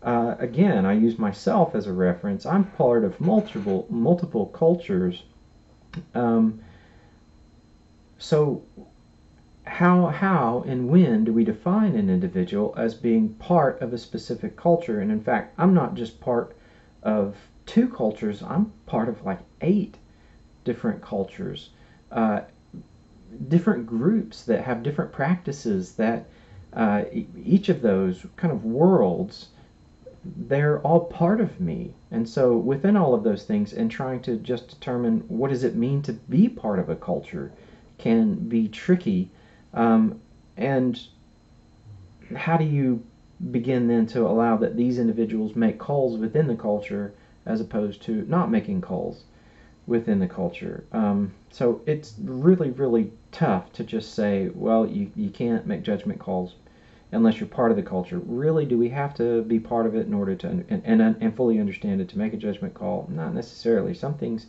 again, I use myself as a reference. I'm part of multiple cultures. Um, so how and when do we define an individual as being part of a specific culture? And in fact, I'm not just part of two cultures, I'm part of like 8 different cultures, uh, different groups that have different practices that each of those kind of worlds, they're all part of me. And so within all of those things, and trying to just determine what does it mean to be part of a culture can be tricky. And how do you begin then to allow that these individuals make calls within the culture as opposed to not making calls within the culture? So it's really, really tough to just say, well, you can't make judgment calls unless you're part of the culture. Really, do we have to be part of it in order to and fully understand it to make a judgment call? Not necessarily. Some things,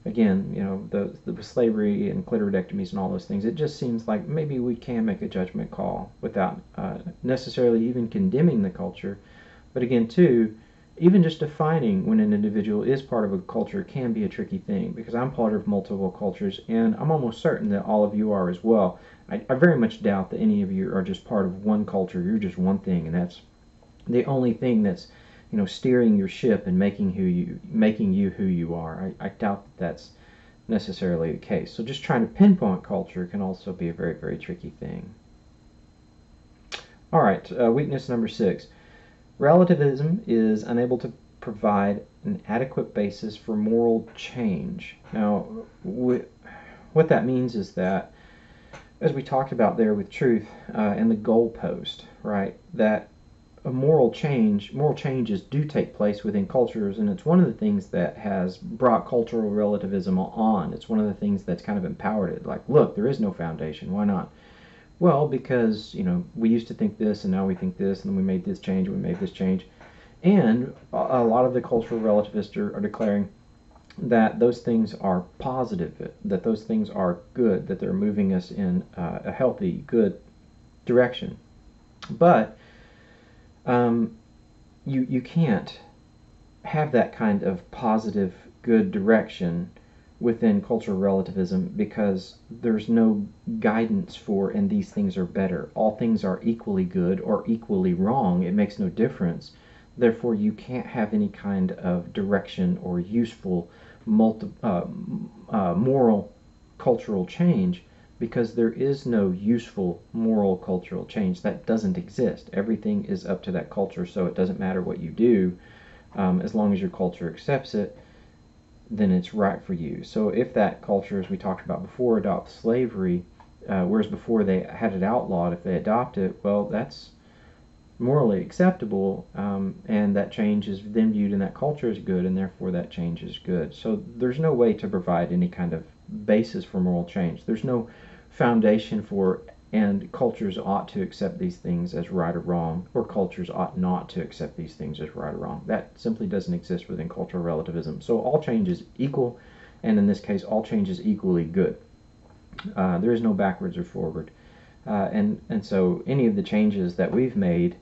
again, you know, the slavery and clitoridectomies and all those things, it just seems like maybe we can make a judgment call without necessarily even condemning the culture. But again, too, even just defining when an individual is part of a culture can be a tricky thing, because I'm part of multiple cultures, and I'm almost certain that all of you are as well. I very much doubt that any of you are just part of one culture. You're just one thing, and that's the only thing that's, you know, steering your ship and making you who you are. I doubt that necessarily the case. So just trying to pinpoint culture can also be a very, very tricky thing. All right, weakness number 6. Relativism is unable to provide an adequate basis for moral change. Now, what that means is that, as we talked about there with truth and the goalpost, right, that a moral changes do take place within cultures, and it's one of the things that has brought cultural relativism on. It's one of the things that's kind of empowered it. Like, look, there is no foundation. Why not? Well, because, we used to think this, and now we think this, and then we made this change, and we made this change. And a lot of the cultural relativists are declaring that those things are positive, that those things are good, that they're moving us in a healthy, good direction. But you can't have that kind of positive, good direction within cultural relativism because there's no guidance for, and these things are better. All things are equally good or equally wrong. It makes no difference. Therefore, you can't have any kind of direction or useful moral cultural change because there is no useful moral cultural change. That doesn't exist. Everything is up to that culture, so it doesn't matter what you do. As long as your culture accepts it, then it's right for you. So if that culture, as we talked about before, adopts slavery, whereas before they had it outlawed, if they adopt it, well, that's morally acceptable, and that change is then viewed in that culture as good, and therefore that change is good. So there's no way to provide any kind of basis for moral change. There's no foundation for, and cultures ought to accept these things as right or wrong, or cultures ought not to accept these things as right or wrong. That simply doesn't exist within cultural relativism. So all change is equal, and in this case, all change is equally good. There is no backwards or forward. And so any of the changes that we've made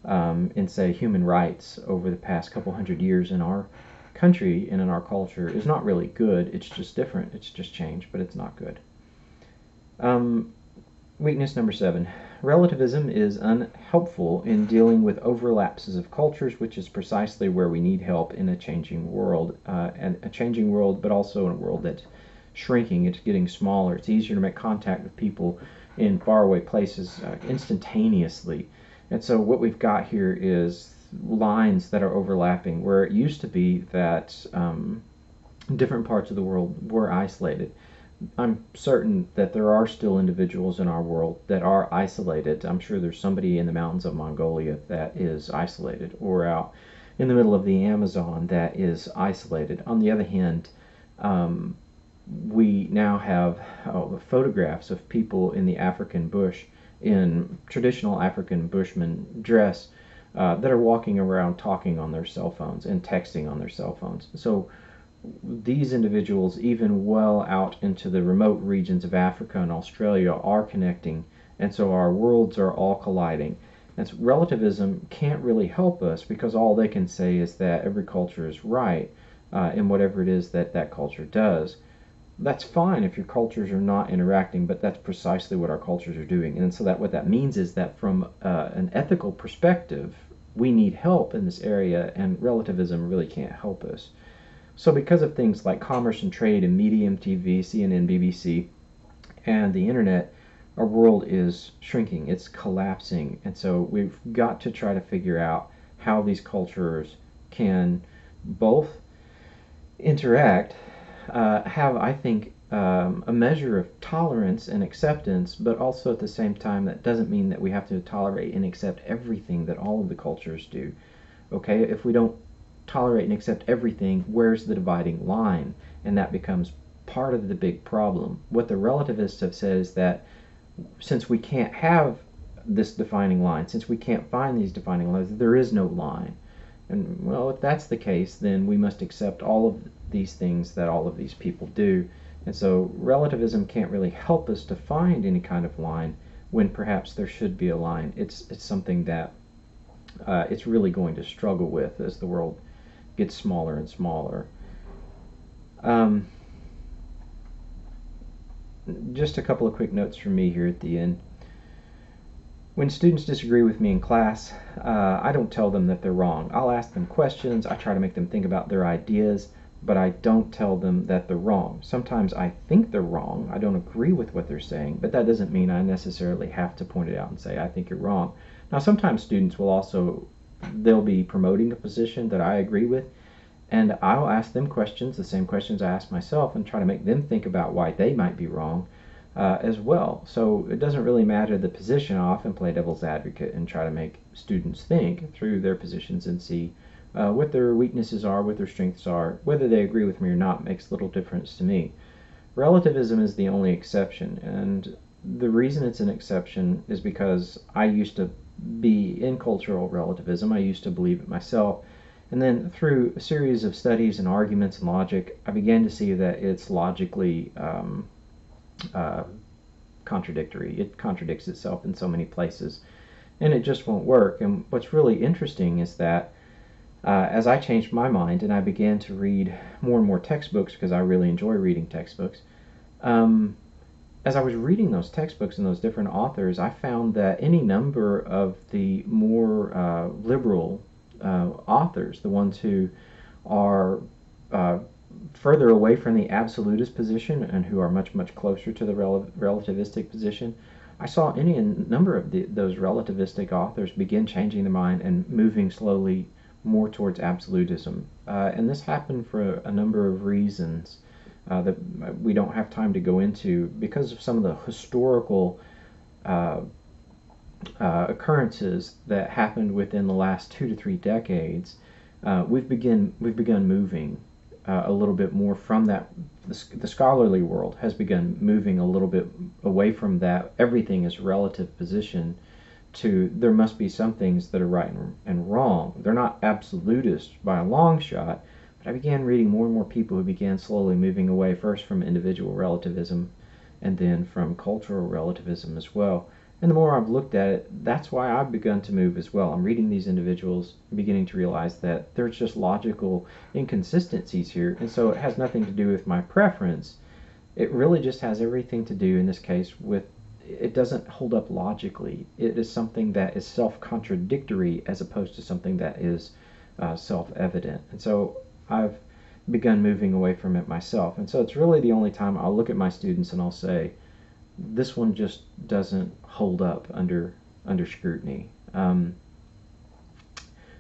in, say, human rights over the past couple hundred years in our country and in our culture is not really good. It's just different. It's just change, but it's not good. Weakness number 7. Relativism is unhelpful in dealing with overlaps of cultures, which is precisely where we need help in a changing world, and a changing world, but also in a world that's shrinking. It's getting smaller. It's easier to make contact with people in faraway places instantaneously. And so what we've got here is lines that are overlapping, where it used to be that different parts of the world were isolated. I'm certain that there are still individuals in our world that are isolated. I'm sure there's somebody in the mountains of Mongolia that is isolated, or out in the middle of the Amazon that is isolated. On the other hand, we now have photographs of people in the African bush in traditional African bushman dress that are walking around talking on their cell phones and texting on their cell phones. So these individuals, even well out into the remote regions of Africa and Australia, are connecting, and so our worlds are all colliding. And so relativism can't really help us because all they can say is that every culture is right in whatever it is that that culture does. That's fine if your cultures are not interacting, but that's precisely what our cultures are doing. And so that what that means is that from an ethical perspective, we need help in this area, and relativism really can't help us. So because of things like commerce and trade and Medium TV, CNN, BBC, and the internet, our world is shrinking. It's collapsing. And so we've got to try to figure out how these cultures can both interact, have, I think, a measure of tolerance and acceptance, but also at the same time, that doesn't mean that we have to tolerate and accept everything that all of the cultures do. Okay, if we don't tolerate and accept everything, where's the dividing line? And that becomes part of the big problem. What the relativists have said is that since we can't have this defining line, since we can't find these defining lines, there is no line. And well, if that's the case, then we must accept all of these things that all of these people do. And so relativism can't really help us to find any kind of line when perhaps there should be a line. It's something that it's really going to struggle with as the world gets smaller and smaller. Just a couple of quick notes from me here at the end. When students disagree with me in class, I don't tell them that they're wrong. I'll ask them questions. I try to make them think about their ideas. but I don't tell them that they're wrong. Sometimes I think they're wrong. I don't agree with what they're saying, but that doesn't mean I necessarily have to point it out and say, I think you're wrong. Now, sometimes students will also, they'll be promoting a position that I agree with, and I'll ask them questions, the same questions I ask myself, and try to make them think about why they might be wrong as well. So it doesn't really matter the position. I often play devil's advocate and try to make students think through their positions and see what their weaknesses are, what their strengths are. Whether they agree with me or not makes little difference to me. Relativism is the only exception, and the reason it's an exception is because I used to be in cultural relativism. I used to believe it myself. And then through a series of studies and arguments and logic, I began to see that it's logically uh, contradictory. It contradicts itself in so many places, and it just won't work. And what's really interesting is that as I changed my mind and I began to read more and more textbooks, because I really enjoy reading textbooks, um, as I was reading those textbooks and those different authors, I found that any number of the more liberal authors, the ones who are uh, further away from the absolutist position and who are much, much closer to the relativistic position, I saw any number of those relativistic authors begin changing their mind and moving slowly more towards absolutism. And this happened for a number of reasons that we don't have time to go into because of some of the historical uh, occurrences that happened within the last 2 to 3 decades. We've begun moving a little bit more from that. The scholarly world has begun moving a little bit away from that everything is relative position to there must be some things that are right and wrong. They're not absolutist by a long shot, but I began reading more and more people who began slowly moving away first from individual relativism and then from cultural relativism as well. And the more I've looked at it, that's why I've begun to move as well. I'm reading these individuals, beginning to realize that there's just logical inconsistencies here, and so it has nothing to do with my preference. It really just has everything to do, in this case, with it doesn't hold up logically. It is something that is self-contradictory as opposed to something that is self-evident. And so I've begun moving away from it myself. And so it's really the only time I'll look at my students and I'll say, this one just doesn't hold up under scrutiny.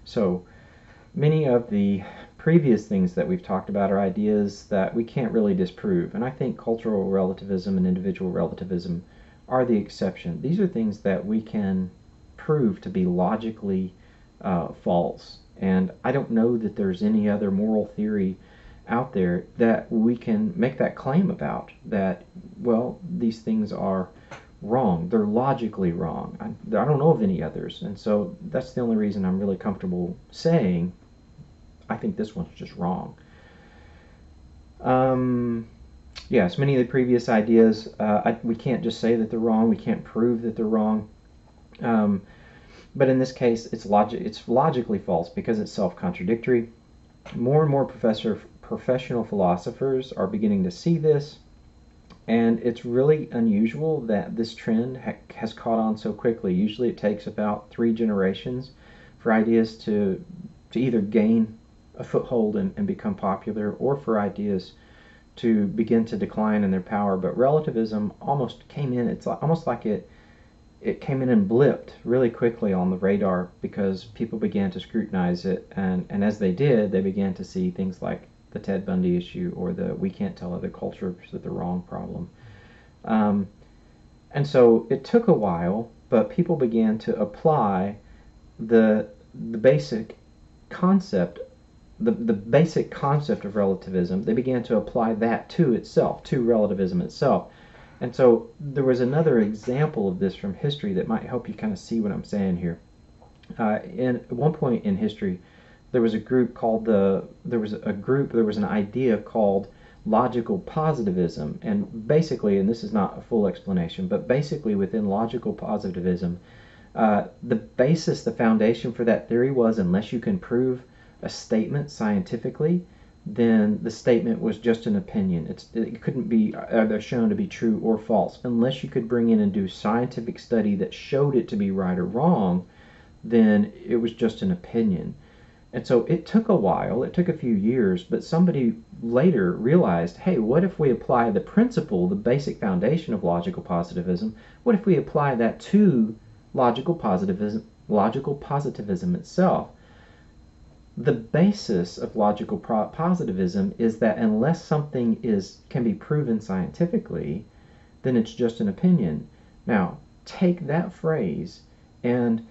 So many of the previous things that we've talked about are ideas that we can't really disprove. And I think cultural relativism and individual relativism are the exception. These are things that we can prove to be logically false. And I don't know that there's any other moral theory out there that we can make that claim about, that, well, these things are wrong. They're logically wrong. I don't know of any others. And so that's the only reason I'm really comfortable saying I think this one's just wrong. Yes, many of the previous ideas, we can't just say that they're wrong. We can't prove that they're wrong. But in this case, it's logically false because it's self-contradictory. More and more professional philosophers are beginning to see this, and it's really unusual that this trend has caught on so quickly. Usually it takes about 3 generations for ideas to either gain a foothold and become popular, or for ideas to begin to decline in their power. But relativism almost came in, it's almost like it came in and blipped really quickly on the radar because people began to scrutinize it, and as they did, they began to see things like the Ted Bundy issue or the we can't tell other cultures that they're wrong problem. And so it took a while, but people began to apply the basic concept, the basic concept of relativism. They began to apply that to itself, to relativism itself. And so there was another example of this from history that might help you kind of see what I'm saying here. At one point in history, there was an idea called logical positivism, and basically, and this is not a full explanation, but basically within logical positivism, the foundation for that theory was unless you can prove a statement scientifically, then the statement was just an opinion. It couldn't be either shown to be true or false. Unless you could bring in and do scientific study that showed it to be right or wrong, then it was just an opinion. And so it took a while, it took a few years, but somebody later realized, hey, what if we apply the principle, the basic foundation of logical positivism, what if we apply that to logical positivism itself? The basis of logical positivism is that unless something can be proven scientifically, then it's just an opinion. Now, take that phrase and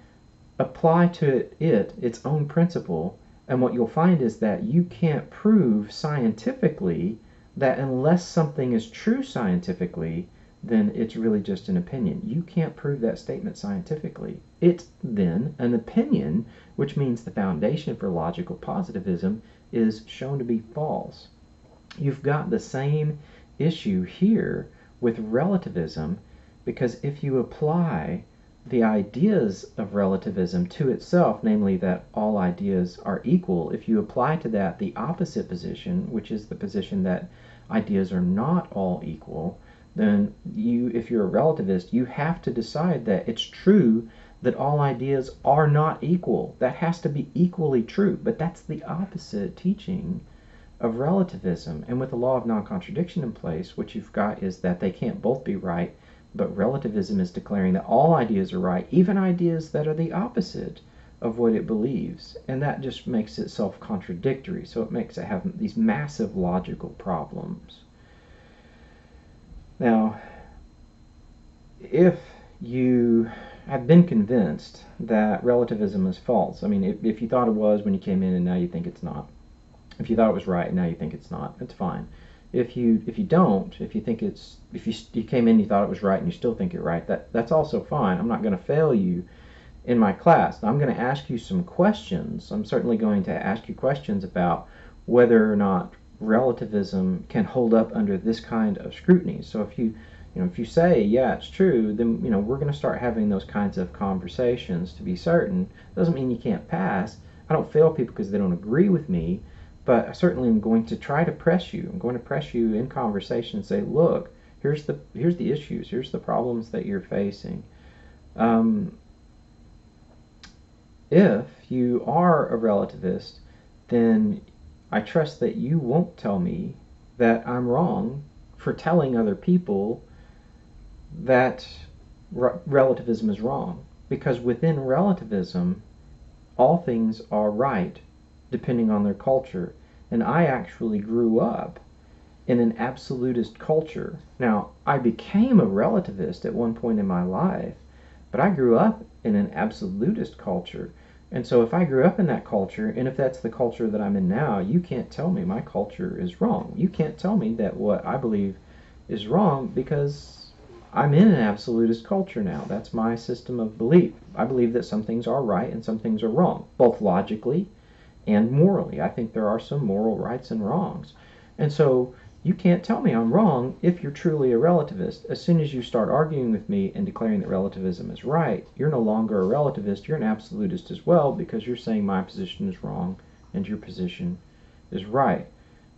apply to it its own principle, and what you'll find is that you can't prove scientifically that unless something is true scientifically, then it's really just an opinion. You can't prove that statement scientifically. It's then an opinion, which means the foundation for logical positivism is shown to be false. You've got the same issue here with relativism, because if you apply the ideas of relativism to itself, namely that all ideas are equal, if you apply to that the opposite position, which is the position that ideas are not all equal, then if you're a relativist, you have to decide that it's true that all ideas are not equal. That has to be equally true, but that's the opposite teaching of relativism. And with the law of non-contradiction in place, what you've got is that they can't both be right, but relativism is declaring that all ideas are right, even ideas that are the opposite of what it believes. And that just makes it self-contradictory, so it makes it have these massive logical problems. Now, if you have been convinced that relativism is false, I mean, if you thought it was when you came in and now you think it's not, if you thought it was right and now you think it's not, it's fine. If you don't, if you think if you came in, you thought it was right and you still think it right, that's also fine. I'm not going to fail you in my class. I'm going to ask you some questions. I'm certainly going to ask you questions about whether or not relativism can hold up under this kind of scrutiny. So if you say, yeah, it's true, then we're going to start having those kinds of conversations to be certain. Doesn't mean you can't pass. I don't fail people because they don't agree with me, but I certainly am going to try to press you. I'm going to press you in conversation and say, look, here's the issues, here's the problems that you're facing. If you are a relativist, then I trust that you won't tell me that I'm wrong for telling other people that relativism is wrong. Because within relativism, all things are right depending on their culture. And I actually grew up in an absolutist culture. Now, I became a relativist at one point in my life, but I grew up in an absolutist culture. And so if I grew up in that culture, and if that's the culture that I'm in now, you can't tell me my culture is wrong. You can't tell me that what I believe is wrong, because I'm in an absolutist culture now. That's my system of belief. I believe that some things are right and some things are wrong, both logically and morally. I think there are some moral rights and wrongs. And so you can't tell me I'm wrong if you're truly a relativist. As soon as you start arguing with me and declaring that relativism is right, you're no longer a relativist, you're an absolutist as well, because you're saying my position is wrong and your position is right.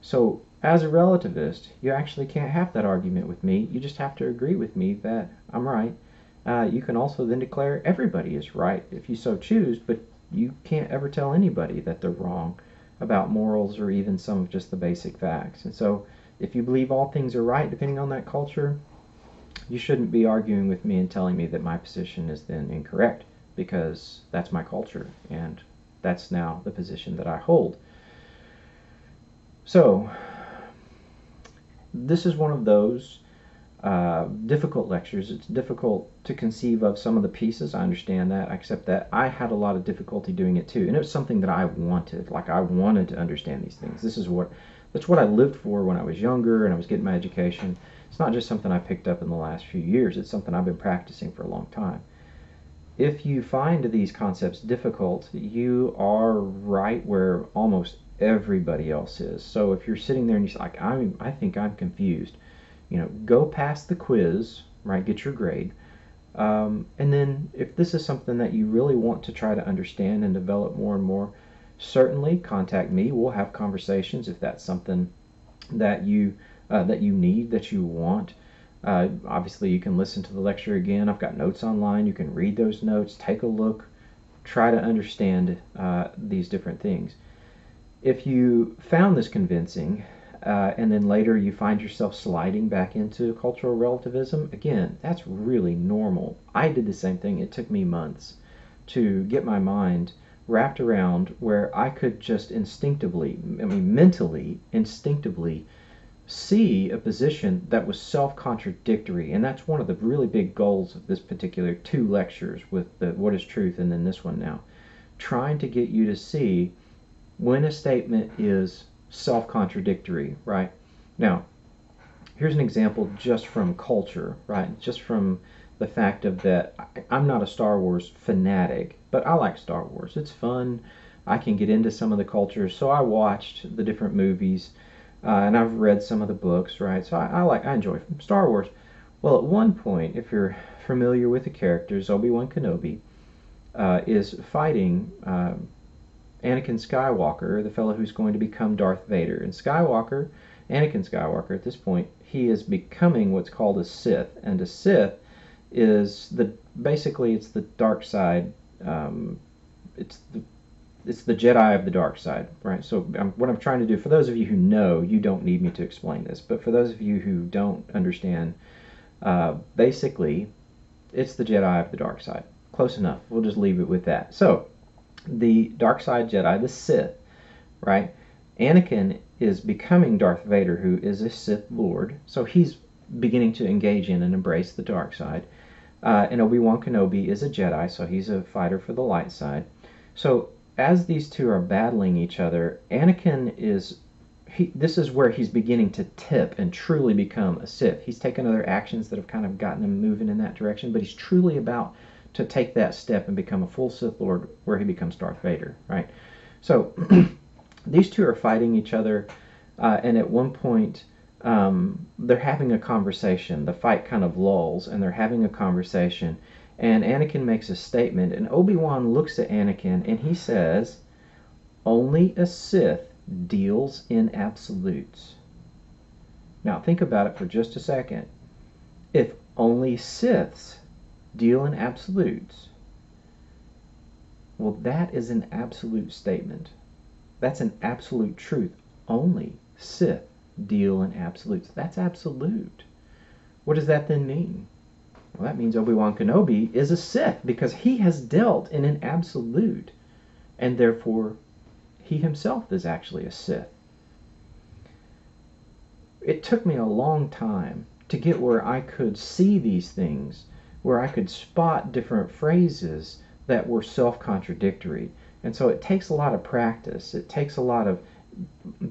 So as a relativist, you actually can't have that argument with me. You just have to agree with me that I'm right. You can also then declare everybody is right if you so choose, but you can't ever tell anybody that they're wrong about morals or even some of just the basic facts. And so if you believe all things are right depending on that culture, you shouldn't be arguing with me and telling me that my position is then incorrect, because that's my culture and that's now the position that I hold. So this is one of those difficult lectures. It's difficult to conceive of some of the pieces. I understand that. I accept that. I had a lot of difficulty doing it too, and it was something that I wanted. Like, I wanted to understand these things. That's what I lived for when I was younger and I was getting my education. It's not just something I picked up in the last few years. It's something I've been practicing for a long time. If you find these concepts difficult, you are right where almost everybody else is. So if you're sitting there and you're like, I think I'm confused, go past the quiz, right? Get your grade. And then if this is something that you really want to try to understand and develop more and more, certainly contact me. We'll have conversations if that's something that you need, that you want. Obviously, you can listen to the lecture again. I've got notes online. You can read those notes, take a look, try to understand these different things. If you found this convincing, and then later you find yourself sliding back into cultural relativism, again, that's really normal. I did the same thing. It took me months to get my mind wrapped around where I could just instinctively, I mean, mentally, instinctively see a position that was self-contradictory. And that's one of the really big goals of this particular 2 lectures with the What is Truth and then this one now. Trying to get you to see when a statement is self-contradictory, right? Now, here's an example just from culture, right? Just from the fact of that I'm not a Star Wars fanatic, but I like Star Wars. It's fun. I can get into some of the cultures, so I watched the different movies, and I've read some of the books, right? So I enjoy Star Wars. Well, at one point, if you're familiar with the characters, Obi-Wan Kenobi is fighting Anakin Skywalker, the fellow who's going to become Darth Vader. And Anakin Skywalker, at this point, he is becoming what's called a Sith. And a Sith is basically it's the dark side. It's the Jedi of the dark side, right? So what I'm trying to do, for those of you who know, you don't need me to explain this, but for those of you who don't understand, basically, it's the Jedi of the dark side. Close enough. We'll just leave it with that. So, the dark side Jedi, the Sith, right? Anakin is becoming Darth Vader, who is a Sith Lord. So he's beginning to engage in and embrace the dark side. And Obi-Wan Kenobi is a Jedi, so he's a fighter for the light side. So as these two are battling each other, Anakin this is where he's beginning to tip and truly become a Sith. He's taken other actions that have kind of gotten him moving in that direction, but he's truly about to take that step and become a full Sith Lord where he becomes Darth Vader, right? So these two are fighting each other, and at one point they're having a conversation. The fight kind of lulls, and they're having a conversation, and Anakin makes a statement, and Obi-Wan looks at Anakin, and he says, "Only a Sith deals in absolutes." Now think about it for just a second. If only Siths deal in absolutes, well, that is an absolute statement. That's an absolute truth. Only Sith deal in absolutes. That's absolute. What does that then mean? Well, that means Obi-Wan Kenobi is a Sith because he has dealt in an absolute, and therefore he himself is actually a Sith. It took me a long time to get where I could see these things, where I could spot different phrases that were self-contradictory. And so it takes a lot of practice. It takes a lot of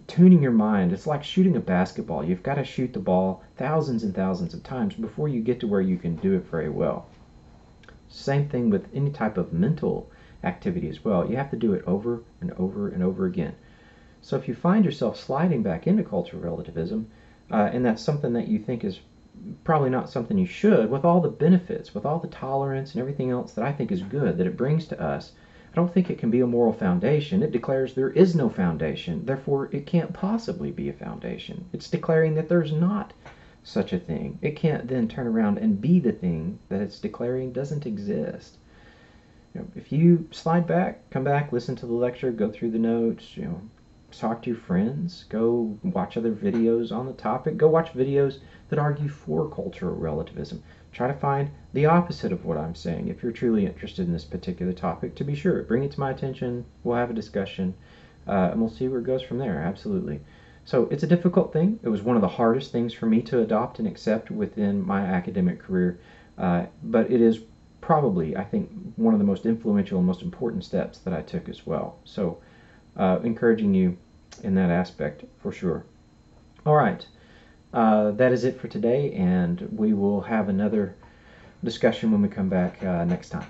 tuning your mind. It's like shooting a basketball. You've got to shoot the ball thousands and thousands of times before you get to where you can do it very well. Same thing with any type of mental activity as well. You have to do it over and over and over again. So if you find yourself sliding back into cultural relativism, and that's something that you think is probably not something you should, with all the benefits, with all the tolerance and everything else that I think is good that it brings to us, I don't think it can be a moral foundation. It declares there is no foundation, therefore it can't possibly be a foundation. It's declaring that there's not such a thing. It can't then turn around and be the thing that it's declaring doesn't exist. If you slide back, come back, listen to the lecture, go through the notes, talk to your friends, go watch other videos on the topic, go watch videos that argue for cultural relativism. Try to find the opposite of what I'm saying if you're truly interested in this particular topic. To be sure, bring it to my attention, we'll have a discussion, and we'll see where it goes from there, absolutely. So it's a difficult thing. It was one of the hardest things for me to adopt and accept within my academic career, but it is probably, I think, one of the most influential and most important steps that I took as well. So encouraging you in that aspect for sure. All right, that is it for today, and we will have another discussion when we come back next time.